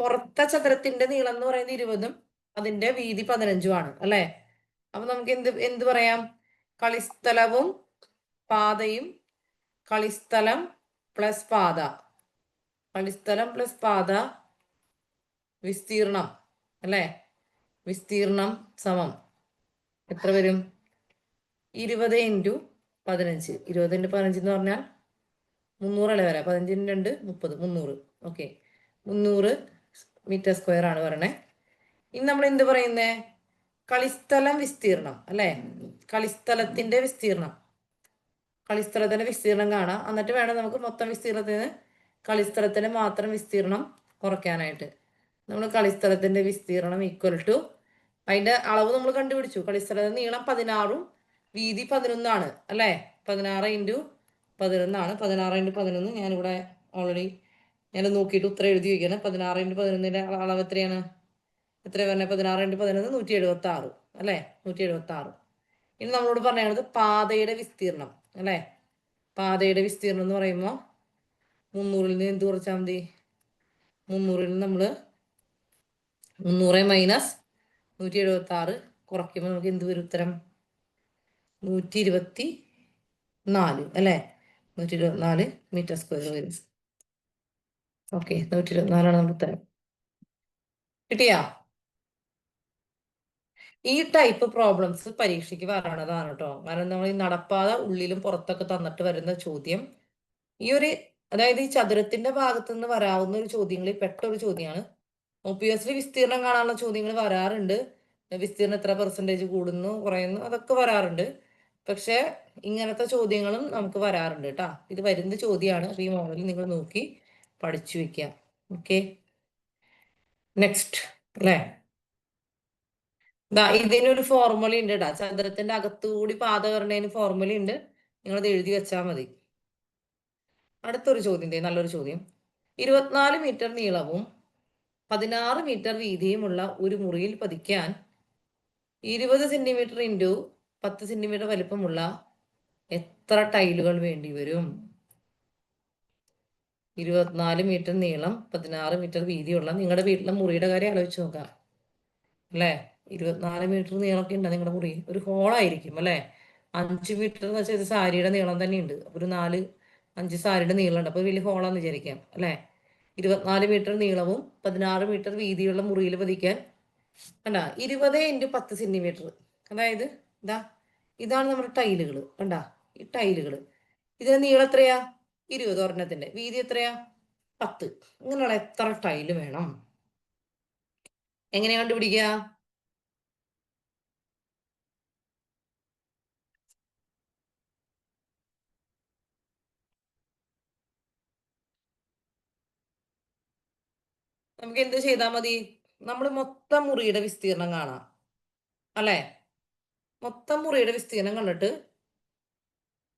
പുറത്തെ ചതുരത്തിന്റെ നീളം എന്ന് പറയുന്നത് 20ഉം അതിന്റെ വീതി 15ഉം ആണ് അല്ലെ. അപ്പൊ നമുക്ക് എന്ത് എന്ത് പറയാം? കളിസ്ഥലവും പാതയും, കളിസ്ഥലം പ്ലസ് പാത, കളിസ്ഥലം പ്ലസ് പാത വിസ്തീർണം അല്ലെ. വിസ്തീർണം സമം എത്ര വരും? 20 ഇൻറ്റു 15. 20 ഇൻറ്റു 15 എന്ന് പറഞ്ഞാൽ 300 അല്ലേ വരാം. 15 2 30, 300. ഓക്കെ, 300 മീറ്റർ സ്ക്വയർ ആണ് പറയണേ. ഇനി നമ്മൾ എന്ത് പറയുന്നേ? കളിസ്ഥലം വിസ്തീർണം അല്ലെ. കളിസ്ഥലത്തിന്റെ വിസ്തീർണം, കളിസ്ഥലത്തിന്റെ വിസ്തീർണം കാണാം. എന്നിട്ട് വേണം നമുക്ക് മൊത്തം വിസ്തീർണത്തിന് കളിസ്ഥലത്തിന് മാത്രം വിസ്തീർണം കുറയ്ക്കാനായിട്ട്. നമ്മൾ കളിസ്ഥലത്തിന്റെ വിസ്തീർണം ഈക്വൽ ടു അതിന്റെ അളവ് നമ്മൾ കണ്ടുപിടിച്ചു. കളിസ്ഥലത്തിന്റെ നീളം 16ഉം വീതി 11ആണ് അല്ലേ. 16 ഇൻറ്റു 11ആണ്. 16 ഇൻറ്റു 11 ഞാനിവിടെ ഓൾറെഡി ഞാൻ നോക്കിയിട്ട് ഉത്തരം എഴുതി വയ്ക്കുകയാണ്. 16 ഇൻറ്റു 11ന്റെ അളവ് എത്രയാണ്? എത്ര പറഞ്ഞത്? 16 ഇൻറ്റു 11 176 അല്ലേ. 176. ഇനി നമ്മളോട് പറയുന്നത് പാതയുടെ വിസ്തീർണം അല്ലേ. പാതയുടെ വിസ്തീർണം എന്ന് പറയുമ്പോൾ 300-ൽ നിന്ന് എന്ത് കുറച്ചാൽ മതി? 300-ൽ നിന്ന് നമ്മൾ 300 മൈനസ് 176 കുറയ്ക്കുമ്പോൾ നമുക്ക് എന്ത് വരും ഉത്തരം? 124 അല്ലേ. 124 മീറ്റർ സ്ക്വയർ വരും. ഓക്കെ, 124ആണ് നമ്മുടെ ഉത്തരം. കിട്ടിയാ? ഈ ടൈപ്പ് പ്രോബ്ലംസ് പരീക്ഷയ്ക്ക് വരണതാണ് കേട്ടോ. കാരണം നമ്മൾ ഈ നടപ്പാത ഉള്ളിലും പുറത്തൊക്കെ തന്നിട്ട് വരുന്ന ചോദ്യം ഈ ഒരു അതായത് ഈ ചതുരത്തിന്റെ ഭാഗത്ത് നിന്ന് വരാവുന്ന ഒരു ചോദ്യങ്ങളിൽ പെട്ട ഒരു ചോദ്യമാണ്. ഒബ്വിയസ്ലി വിസ്തീർണം കാണാനുള്ള ചോദ്യങ്ങൾ വരാറുണ്ട്. വിസ്തീർണം എത്ര പെർസെൻറ്റേജ് കൂടുന്നു കുറയുന്നു അതൊക്കെ വരാറുണ്ട്. പക്ഷെ ഇങ്ങനത്തെ ചോദ്യങ്ങളും നമുക്ക് വരാറുണ്ട് കേട്ടാ. ഇത് വരുന്ന ചോദ്യമാണ്. അപ്പൊ ഈ മോഡൽ നിങ്ങൾ നോക്കി പഠിച്ചു വെക്കുക. ഓക്കെ, നെക്സ്റ്റ് അല്ലേ. ഇതിനൊരു ഫോർമുല ഉണ്ട് കേട്ടാ. ചതുരത്തിന്റെ അകത്തുകൂടി പാത വരണേന് ഫോർമുല ഉണ്ട്. നിങ്ങളത് എഴുതി വെച്ചാൽ മതി. അടുത്തൊരു ചോദ്യം, നല്ലൊരു ചോദ്യം. 24 മീറ്റർ നീളവും 16 മീറ്റർ വീതിയുമുള്ള ഒരു മുറിയിൽ പതിക്കാൻ 20 സെന്റിമീറ്റർ ഇൻറ്റു 10 സെന്റിമീറ്റർ വലിപ്പമുള്ള എത്ര ടൈലുകൾ വേണ്ടി വരും? 24 മീറ്റർ നീളം 16 മീറ്റർ വീതിയുള്ള നിങ്ങളുടെ വീട്ടിലെ മുറിയുടെ കാര്യം ആലോചിച്ച് നോക്കാം അല്ലേ. 24 മീറ്റർ നീളമൊക്കെ ഉണ്ട് നിങ്ങളുടെ മുറി. ഒരു ഹോളായിരിക്കും അല്ലേ. 5 മീറ്റർ എന്ന് വെച്ചാൽ സാരിയുടെ നീളം തന്നെയുണ്ട്. ഒരു 4-5 സാരിയുടെ നീളമുണ്ട്. അപ്പൊ വലിയ ഹോളാന്ന് വിചാരിക്കാം അല്ലേ. 24 മീറ്റർ നീളവും 16 മീറ്റർ വീതിയുള്ള മുറിയിൽ പതിക്കാൻ കണ്ട 20 ഇൻറ്റു 10 സെന്റിമീറ്റർ. അതായത് ഇതാണ് നമ്മുടെ ടൈലുകൾ. കണ്ട ഈ ടൈലുകൾ. ഇതിന്റെ നീളം എത്രയാ? 20. ഒരെണ്ണത്തിന്റെ വീതി എത്രയാ? 10. ഇങ്ങനെയുള്ള എത്ര ടൈല് വേണം? എങ്ങനെയാ കണ്ടുപിടിക്കുക? നമുക്ക് എന്ത് ചെയ്താൽ മതി? നമ്മൾ മൊത്തം മുറിയുടെ വിസ്തീർണം കാണാം അല്ലെ. മൊത്തം മുറിയുടെ വിസ്തീർണം കണ്ടിട്ട്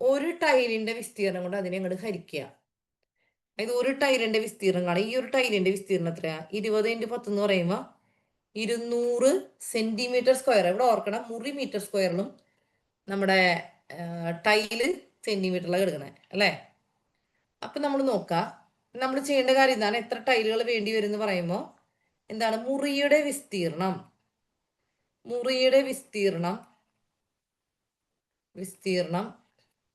ഒരു ടൈലിന്റെ വിസ്തീർണം കൊണ്ട് അതിനെ അങ്ങോട്ട് ഹരിക്കുക. അതായത് ഒരു ടൈലിന്റെ വിസ്തീർണം കാണാം. ഈ ഒരു ടൈലിന്റെ വിസ്തീർണം എത്രയാ? 20 ഇൻറ്റു 10 എന്ന് പറയുമ്പോൾ 200 സെന്റിമീറ്റർ സ്ക്വയർ. ഇവിടെ ഓർക്കണം, മുറി മീറ്റർ സ്ക്വയറിലും നമ്മുടെ ടൈല് സെന്റിമീറ്ററിലാണ് കിടക്കണേ അല്ലേ. അപ്പൊ നമ്മൾ നോക്കാം. നമ്മൾ ചെയ്യേണ്ട കാര്യം എന്താണ്? എത്ര ടൈലുകൾ വേണ്ടി വരും എന്ന് പറയുമ്പോൾ എന്താണ്? മുറിയുടെ വിസ്തീർണം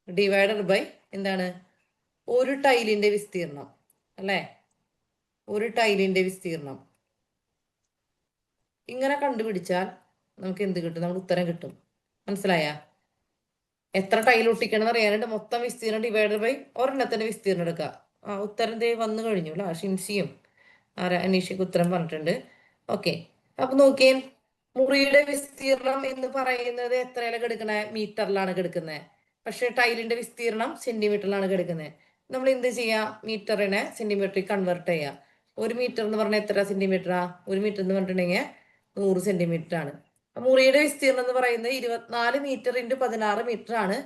ഡിവൈഡഡ് ബൈ എന്താണ്? ഒരു ടൈലിന്റെ വിസ്തീർണം അല്ലേ. ഒരു ടൈലിന്റെ വിസ്തീർണം ഇങ്ങനെ കണ്ടുപിടിച്ചാൽ നമുക്ക് എന്ത് കിട്ടും? നമുക്ക് ഉത്തരം കിട്ടും. മനസ്സിലായ? എത്ര ടൈൽ ഒട്ടിക്കണം എന്ന് അറിയാനായിട്ട് മൊത്തം വിസ്തീർണം ഡിവൈഡഡ് ബൈ ഒരെണ്ണത്തിന്റെ വിസ്തീർണം എടുക്കുക. ഉത്തരം വന്നു കഴിഞ്ഞു അല്ല. ഷിൻസിയും അനീഷയ്ക്ക് ഉത്തരം പറഞ്ഞിട്ടുണ്ട്. ഓക്കെ, അപ്പൊ നോക്കിയേ, മുറിയുടെ വിസ്തീർണം എന്ന് പറയുന്നത് എത്രയിലാണ് കിടക്കണേ? മീറ്ററിലാണ് കിടക്കുന്നത്. പക്ഷെ ടൈലിന്റെ വിസ്തീർണം സെന്റിമീറ്ററിലാണ് കിടക്കുന്നത്. നമ്മൾ എന്ത് ചെയ്യാ? മീറ്ററിനെ സെന്റിമീറ്ററിൽ കൺവേർട്ട് ചെയ്യുക. ഒരു മീറ്റർ എന്ന് പറഞ്ഞാൽ എത്ര സെന്റിമീറ്ററാ? ഒരു മീറ്റർ എന്ന് പറഞ്ഞിട്ടുണ്ടെങ്കിൽ 100 സെന്റിമീറ്റർ ആണ്. മുറിയുടെ വിസ്തീർണം എന്ന് പറയുന്നത് 24 മീറ്റർ ഇൻറ്റു 16 മീറ്റർ ആണ്.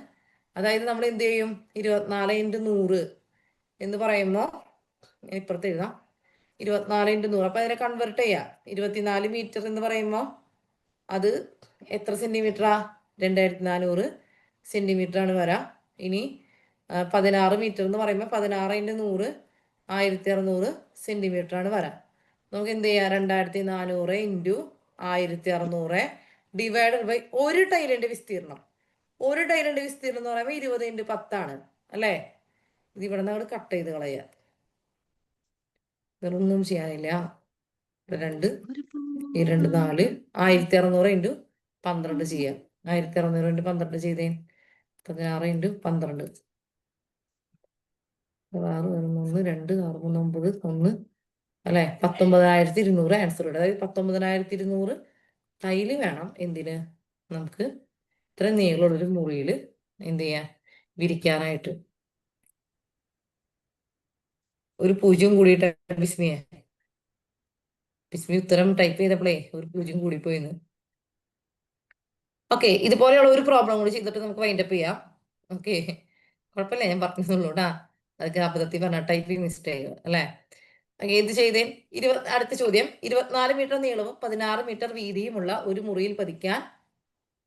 അതായത് നമ്മൾ എന്ത് ചെയ്യും? 24 ഇൻറ്റു 100 എന്ന് പറയുമ്പോൾ ഇപ്പുറത്ത് എഴുതാം. 24 ഇൻറ്റു 100. അപ്പൊ അതിനെ കൺവേർട്ട് ചെയ്യാം. 24 മീറ്റർ എന്ന് പറയുമ്പോൾ അത് എത്ര സെന്റിമീറ്ററാ? 2400 സെന്റിമീറ്റർ ആണ് വരാം. ഇനി 16 മീറ്റർ എന്ന് പറയുമ്പോൾ 16 ഇൻറ്റു 100 1600 സെന്റിമീറ്റർ ആണ് വരാം. നമുക്ക് എന്ത് ചെയ്യാം? 2400 ഇൻറ്റു 1600 ഡിവൈഡഡ് ബൈ ഒരു ടൈലിന്റെ വിസ്തീർണം. ഒരു ടൈലിന്റെ വിസ്തീർണം എന്ന് പറയുമ്പോൾ 20 ഇൻറ്റു 10 ആണ് അല്ലേ. ഇത് ഇവിടെ നിന്ന് കട്ട് ചെയ്ത് കളയാം. വേറൊന്നും ചെയ്യാനില്ല. 2 2 4 1600 ഇൻറ്റു 12 ചെയ്യാം. 1600 ഇൻറ്റു 12 ചെയ്തേ 16 ഇൻറ്റു 12 6 1 2 6 3 9 1 അല്ലെ. 19200 ആൻസർ ഇടും. അതായത് 19200 ടൈല് വേണം. എന്തിന്? നമുക്ക് ഇത്ര നീളമുള്ളൊരു മുറിയിൽ എന്ത് ചെയ്യാൻ? വിരിക്കാനായിട്ട്. ഒരു 0 കൂടിയിട്ട് ബിസ്മി ഉത്തരം ടൈപ്പ് ചെയ്തപ്പോഴേ ഒരു 0 കൂടിപ്പോയിന്ന്. ഓക്കെ, ഇതുപോലെയുള്ള ഒരു പ്രോബ്ലം കൂടി ചെയ്തിട്ട് നമുക്ക് വൈൻഡപ്പ് ചെയ്യാം. ഓക്കെ, കുഴപ്പമില്ല, ഞാൻ പറഞ്ഞതുള്ളൂ കേട്ടാ. അതൊക്കെ അബദ്ധത്തിൽ പറഞ്ഞ ടൈപ്പിംഗ് മിസ്റ്റേക്ക് അല്ലേ. ഇത് ചെയ്തേ. അടുത്ത ചോദ്യം. 24 മീറ്റർ നീളവും 16 മീറ്റർ വീതിയുമുള്ള ഒരു മുറിയിൽ പതിക്കാൻ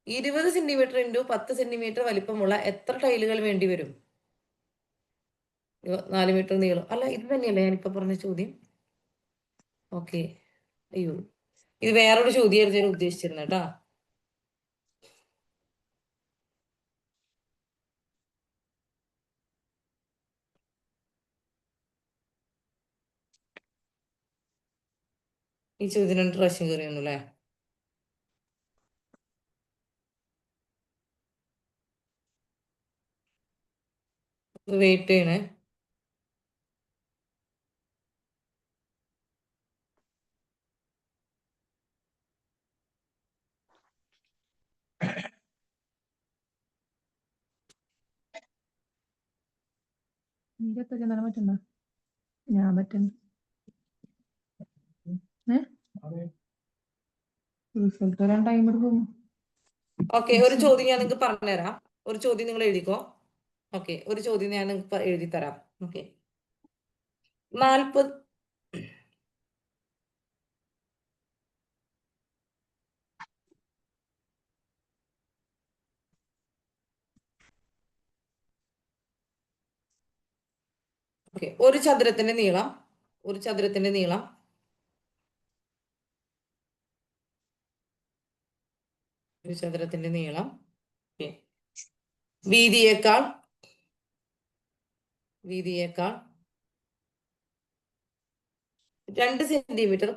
20 സെന്റിമീറ്റർ ഇൻറ്റു 10 സെന്റിമീറ്റർ വലിപ്പമുള്ള എത്ര ടൈലുകൾ വേണ്ടി വരും? 24 മീറ്റർ നീളം അല്ല, ഇത് തന്നെയല്ലേ ഞാനിപ്പോ പറഞ്ഞ ചോദ്യം. ഓക്കെ, അയ്യോ, ഇത് വേറൊരു ചോദ്യമായിരുന്നു ഞാൻ ഉദ്ദേശിച്ചിരുന്നത് കേട്ടാ. ഈ ചോദ്യം 2 പ്രാവശ്യം കയറിയൊന്നു അല്ലേ. വെയിറ്റ് ചെയ്യണേ. പറ്റുന്ന ഞാൻ പറ്റുന്നു റിസൾട്ട് വരാൻ ടൈം എടുക്കും. ഓക്കെ, ഒരു ചോദ്യം ഞാൻ നിങ്ങൾക്ക് പറഞ്ഞുതരാം. ഒരു ചോദ്യം നിങ്ങൾ എഴുതിക്കോ. ഓക്കെ, ഒരു ചോദ്യം ഞാൻ നിങ്ങൾക്ക് എഴുതി തരാം. ഓക്കെ, 40 ഓക്കെ, ഒരു ചതുരത്തിന്റെ നീളം വീതിയേക്കാൾ 2 സെന്റിമീറ്റർ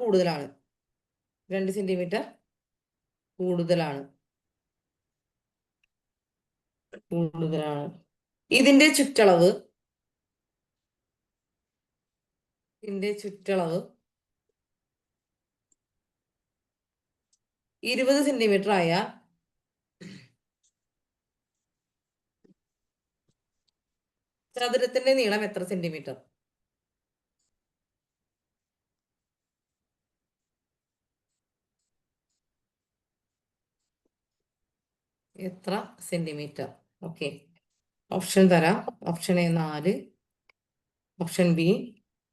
കൂടുതലാണ്. ഇതിന്റെ ചുറ്റളവ് 20 സെന്റിമീറ്റർ ആയാൽ ചതുരത്തിന്റെ നീളം എത്ര സെന്റിമീറ്റർ? ഓക്കെ, ഓപ്ഷൻ തരാം. Option A 4, option B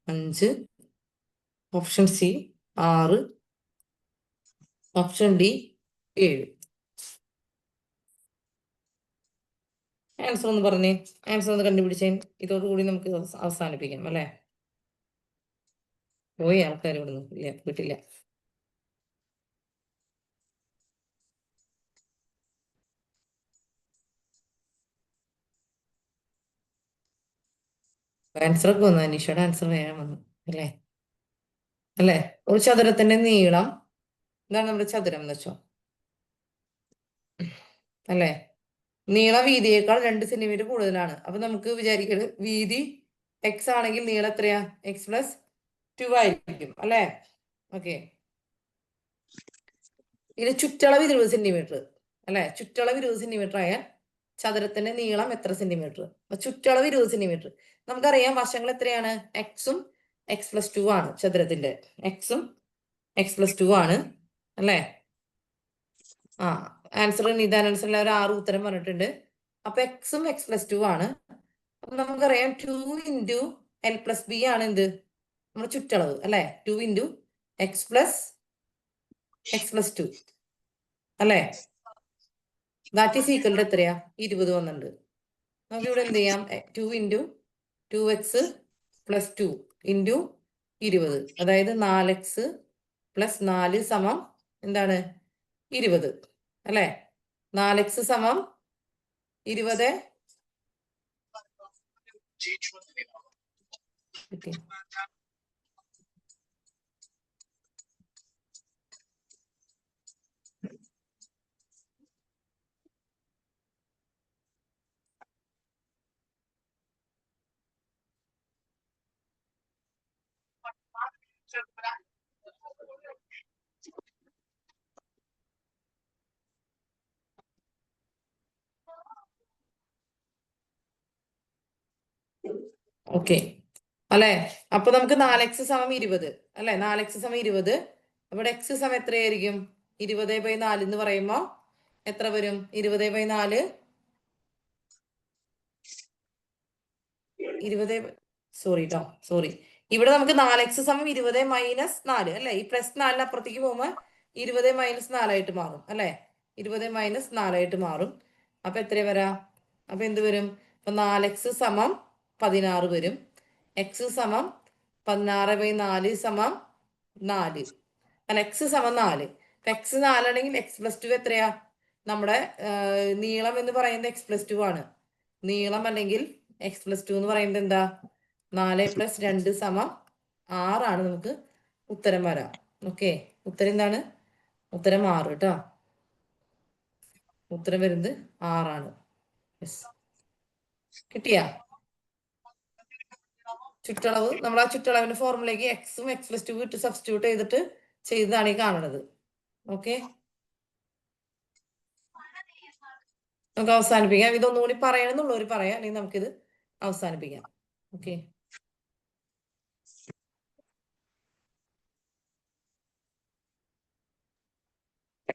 5, option C 6, option D 7. Answer ഒന്ന് പറഞ്ഞേ, ആൻസർ ഒന്ന് കണ്ടുപിടിച്ചേ. ഇതോടുകൂടി നമുക്ക് അവസാനിപ്പിക്കാം അല്ലെ? പോയി ആൾക്കാർ ഇവിടുന്ന് ഇല്ല, വീട്ടില്ല. ആൻസർ ഒക്കെ വന്നു. അനീഷയുടെ ആൻസർ വേഗം വന്നു അല്ലേ? ഒരു ചതുരത്തിന്റെ നീളം എന്താണ് നമ്മുടെ ചതുരം എന്ന് വെച്ചോ അല്ലേ? നീളം വീതിയേക്കാൾ 2 സെന്റിമീറ്റർ കൂടുതലാണ്. അപ്പൊ നമുക്ക് വിചാരിക്കുന്നത് വീതി എക്സ് ആണെങ്കിൽ നീളം എത്രയാ? x+2 ആയിരിക്കും അല്ലേ? ഓക്കെ, ഇത് ചുറ്റളവ് 20 സെന്റിമീറ്റർ അല്ലെ? ചുറ്റളവ് 20 സെന്റിമീറ്റർ ആയാൽ ചതുരത്തിന്റെ നീളം എത്ര സെന്റിമീറ്റർ? ചുറ്റളവ് 20 സെന്റിമീറ്റർ. നമുക്കറിയാം വശങ്ങൾ എത്രയാണ്? എക്സും x+2 ആണ്. ചതുരത്തിന്റെ എക്സും x+2 ആണ് അല്ലേ? ആൻസർ നിതാനാൻസറിൽ ഒരു 6 ഉത്തരം പറഞ്ഞിട്ടുണ്ട്. അപ്പൊ എക്സും x+2 ആണ്. അപ്പൊ നമുക്കറിയാം 2 × l+b ആണ് എന്ത്? നമ്മുടെ ചുറ്റളവ് അല്ലെ? 2 × x+2 അല്ലെ? ദാറ്റ് ഈസ് ഈക്വൽ ടു എത്രയാ? 20 വന്നിട്ടുണ്ട്. നമുക്ക് ഇവിടെ എന്ത് ചെയ്യാം? 2 × 2x+2 × 20, അതായത് 4x + 4 = എന്താണ്? 20 അല്ലെ? 4x = 20. ഓക്കെ അല്ലെ? അപ്പൊ നമുക്ക് 4x = 20 അല്ലെ? 4x = 20. ഇവിടെ x = എത്രയായിരിക്കും? 20/4 എന്ന് പറയുമ്പോ എത്ര വരും? 20/4 സോറി. ഇവിടെ നമുക്ക് 4x = 20 - 4 അല്ലെ? ഈ +4 അപ്പുറത്തേക്ക് പോകുമ്പോ 20 - 4 ആയിട്ട് മാറും അല്ലെ? 20 - 4 ആയിട്ട് മാറും. അപ്പൊ എത്ര വരാ? അപ്പൊ എന്ത് വരും? അപ്പൊ 4x = 16 വരും. x = 16/4 = 4 അല്ല, x = 4. x 4 ആണെങ്കിൽ x+2 എത്രയാ? നമ്മുടെ നീളം എന്ന് പറയുന്നത് x+2 ആണ്. നീളം അല്ലെങ്കിൽ x+2 എന്ന് പറയുന്നത് എന്താ? 4 + 2 = 6 ആണ്. നമുക്ക് ഉത്തരം വരാം. ഓക്കെ, ഉത്തരം എന്താണ്? ഉത്തരം 6 കേട്ടോ. ഉത്തരം വരുന്നത് 6 ആണ്. കിട്ടിയാ? ചുറ്റളവ് നമ്മൾ ആ ചുറ്റളവിന്റെ ഫോർമുലയ്ക്ക് എക്സും x+2 ഇട്ട് സബ്സ്റ്റിറ്റ്യൂട്ട് ചെയ്തിട്ട് ചെയ്തതാണ് ഈ കാണുന്നത്. ഓക്കെ, നമുക്ക് അവസാനിപ്പിക്കാം. ഇതൊന്നുകൂടി പറയണമെന്നുള്ളവർ പറയാം, അല്ലെങ്കിൽ നമുക്കിത് അവസാനിപ്പിക്കാം. ഓക്കെ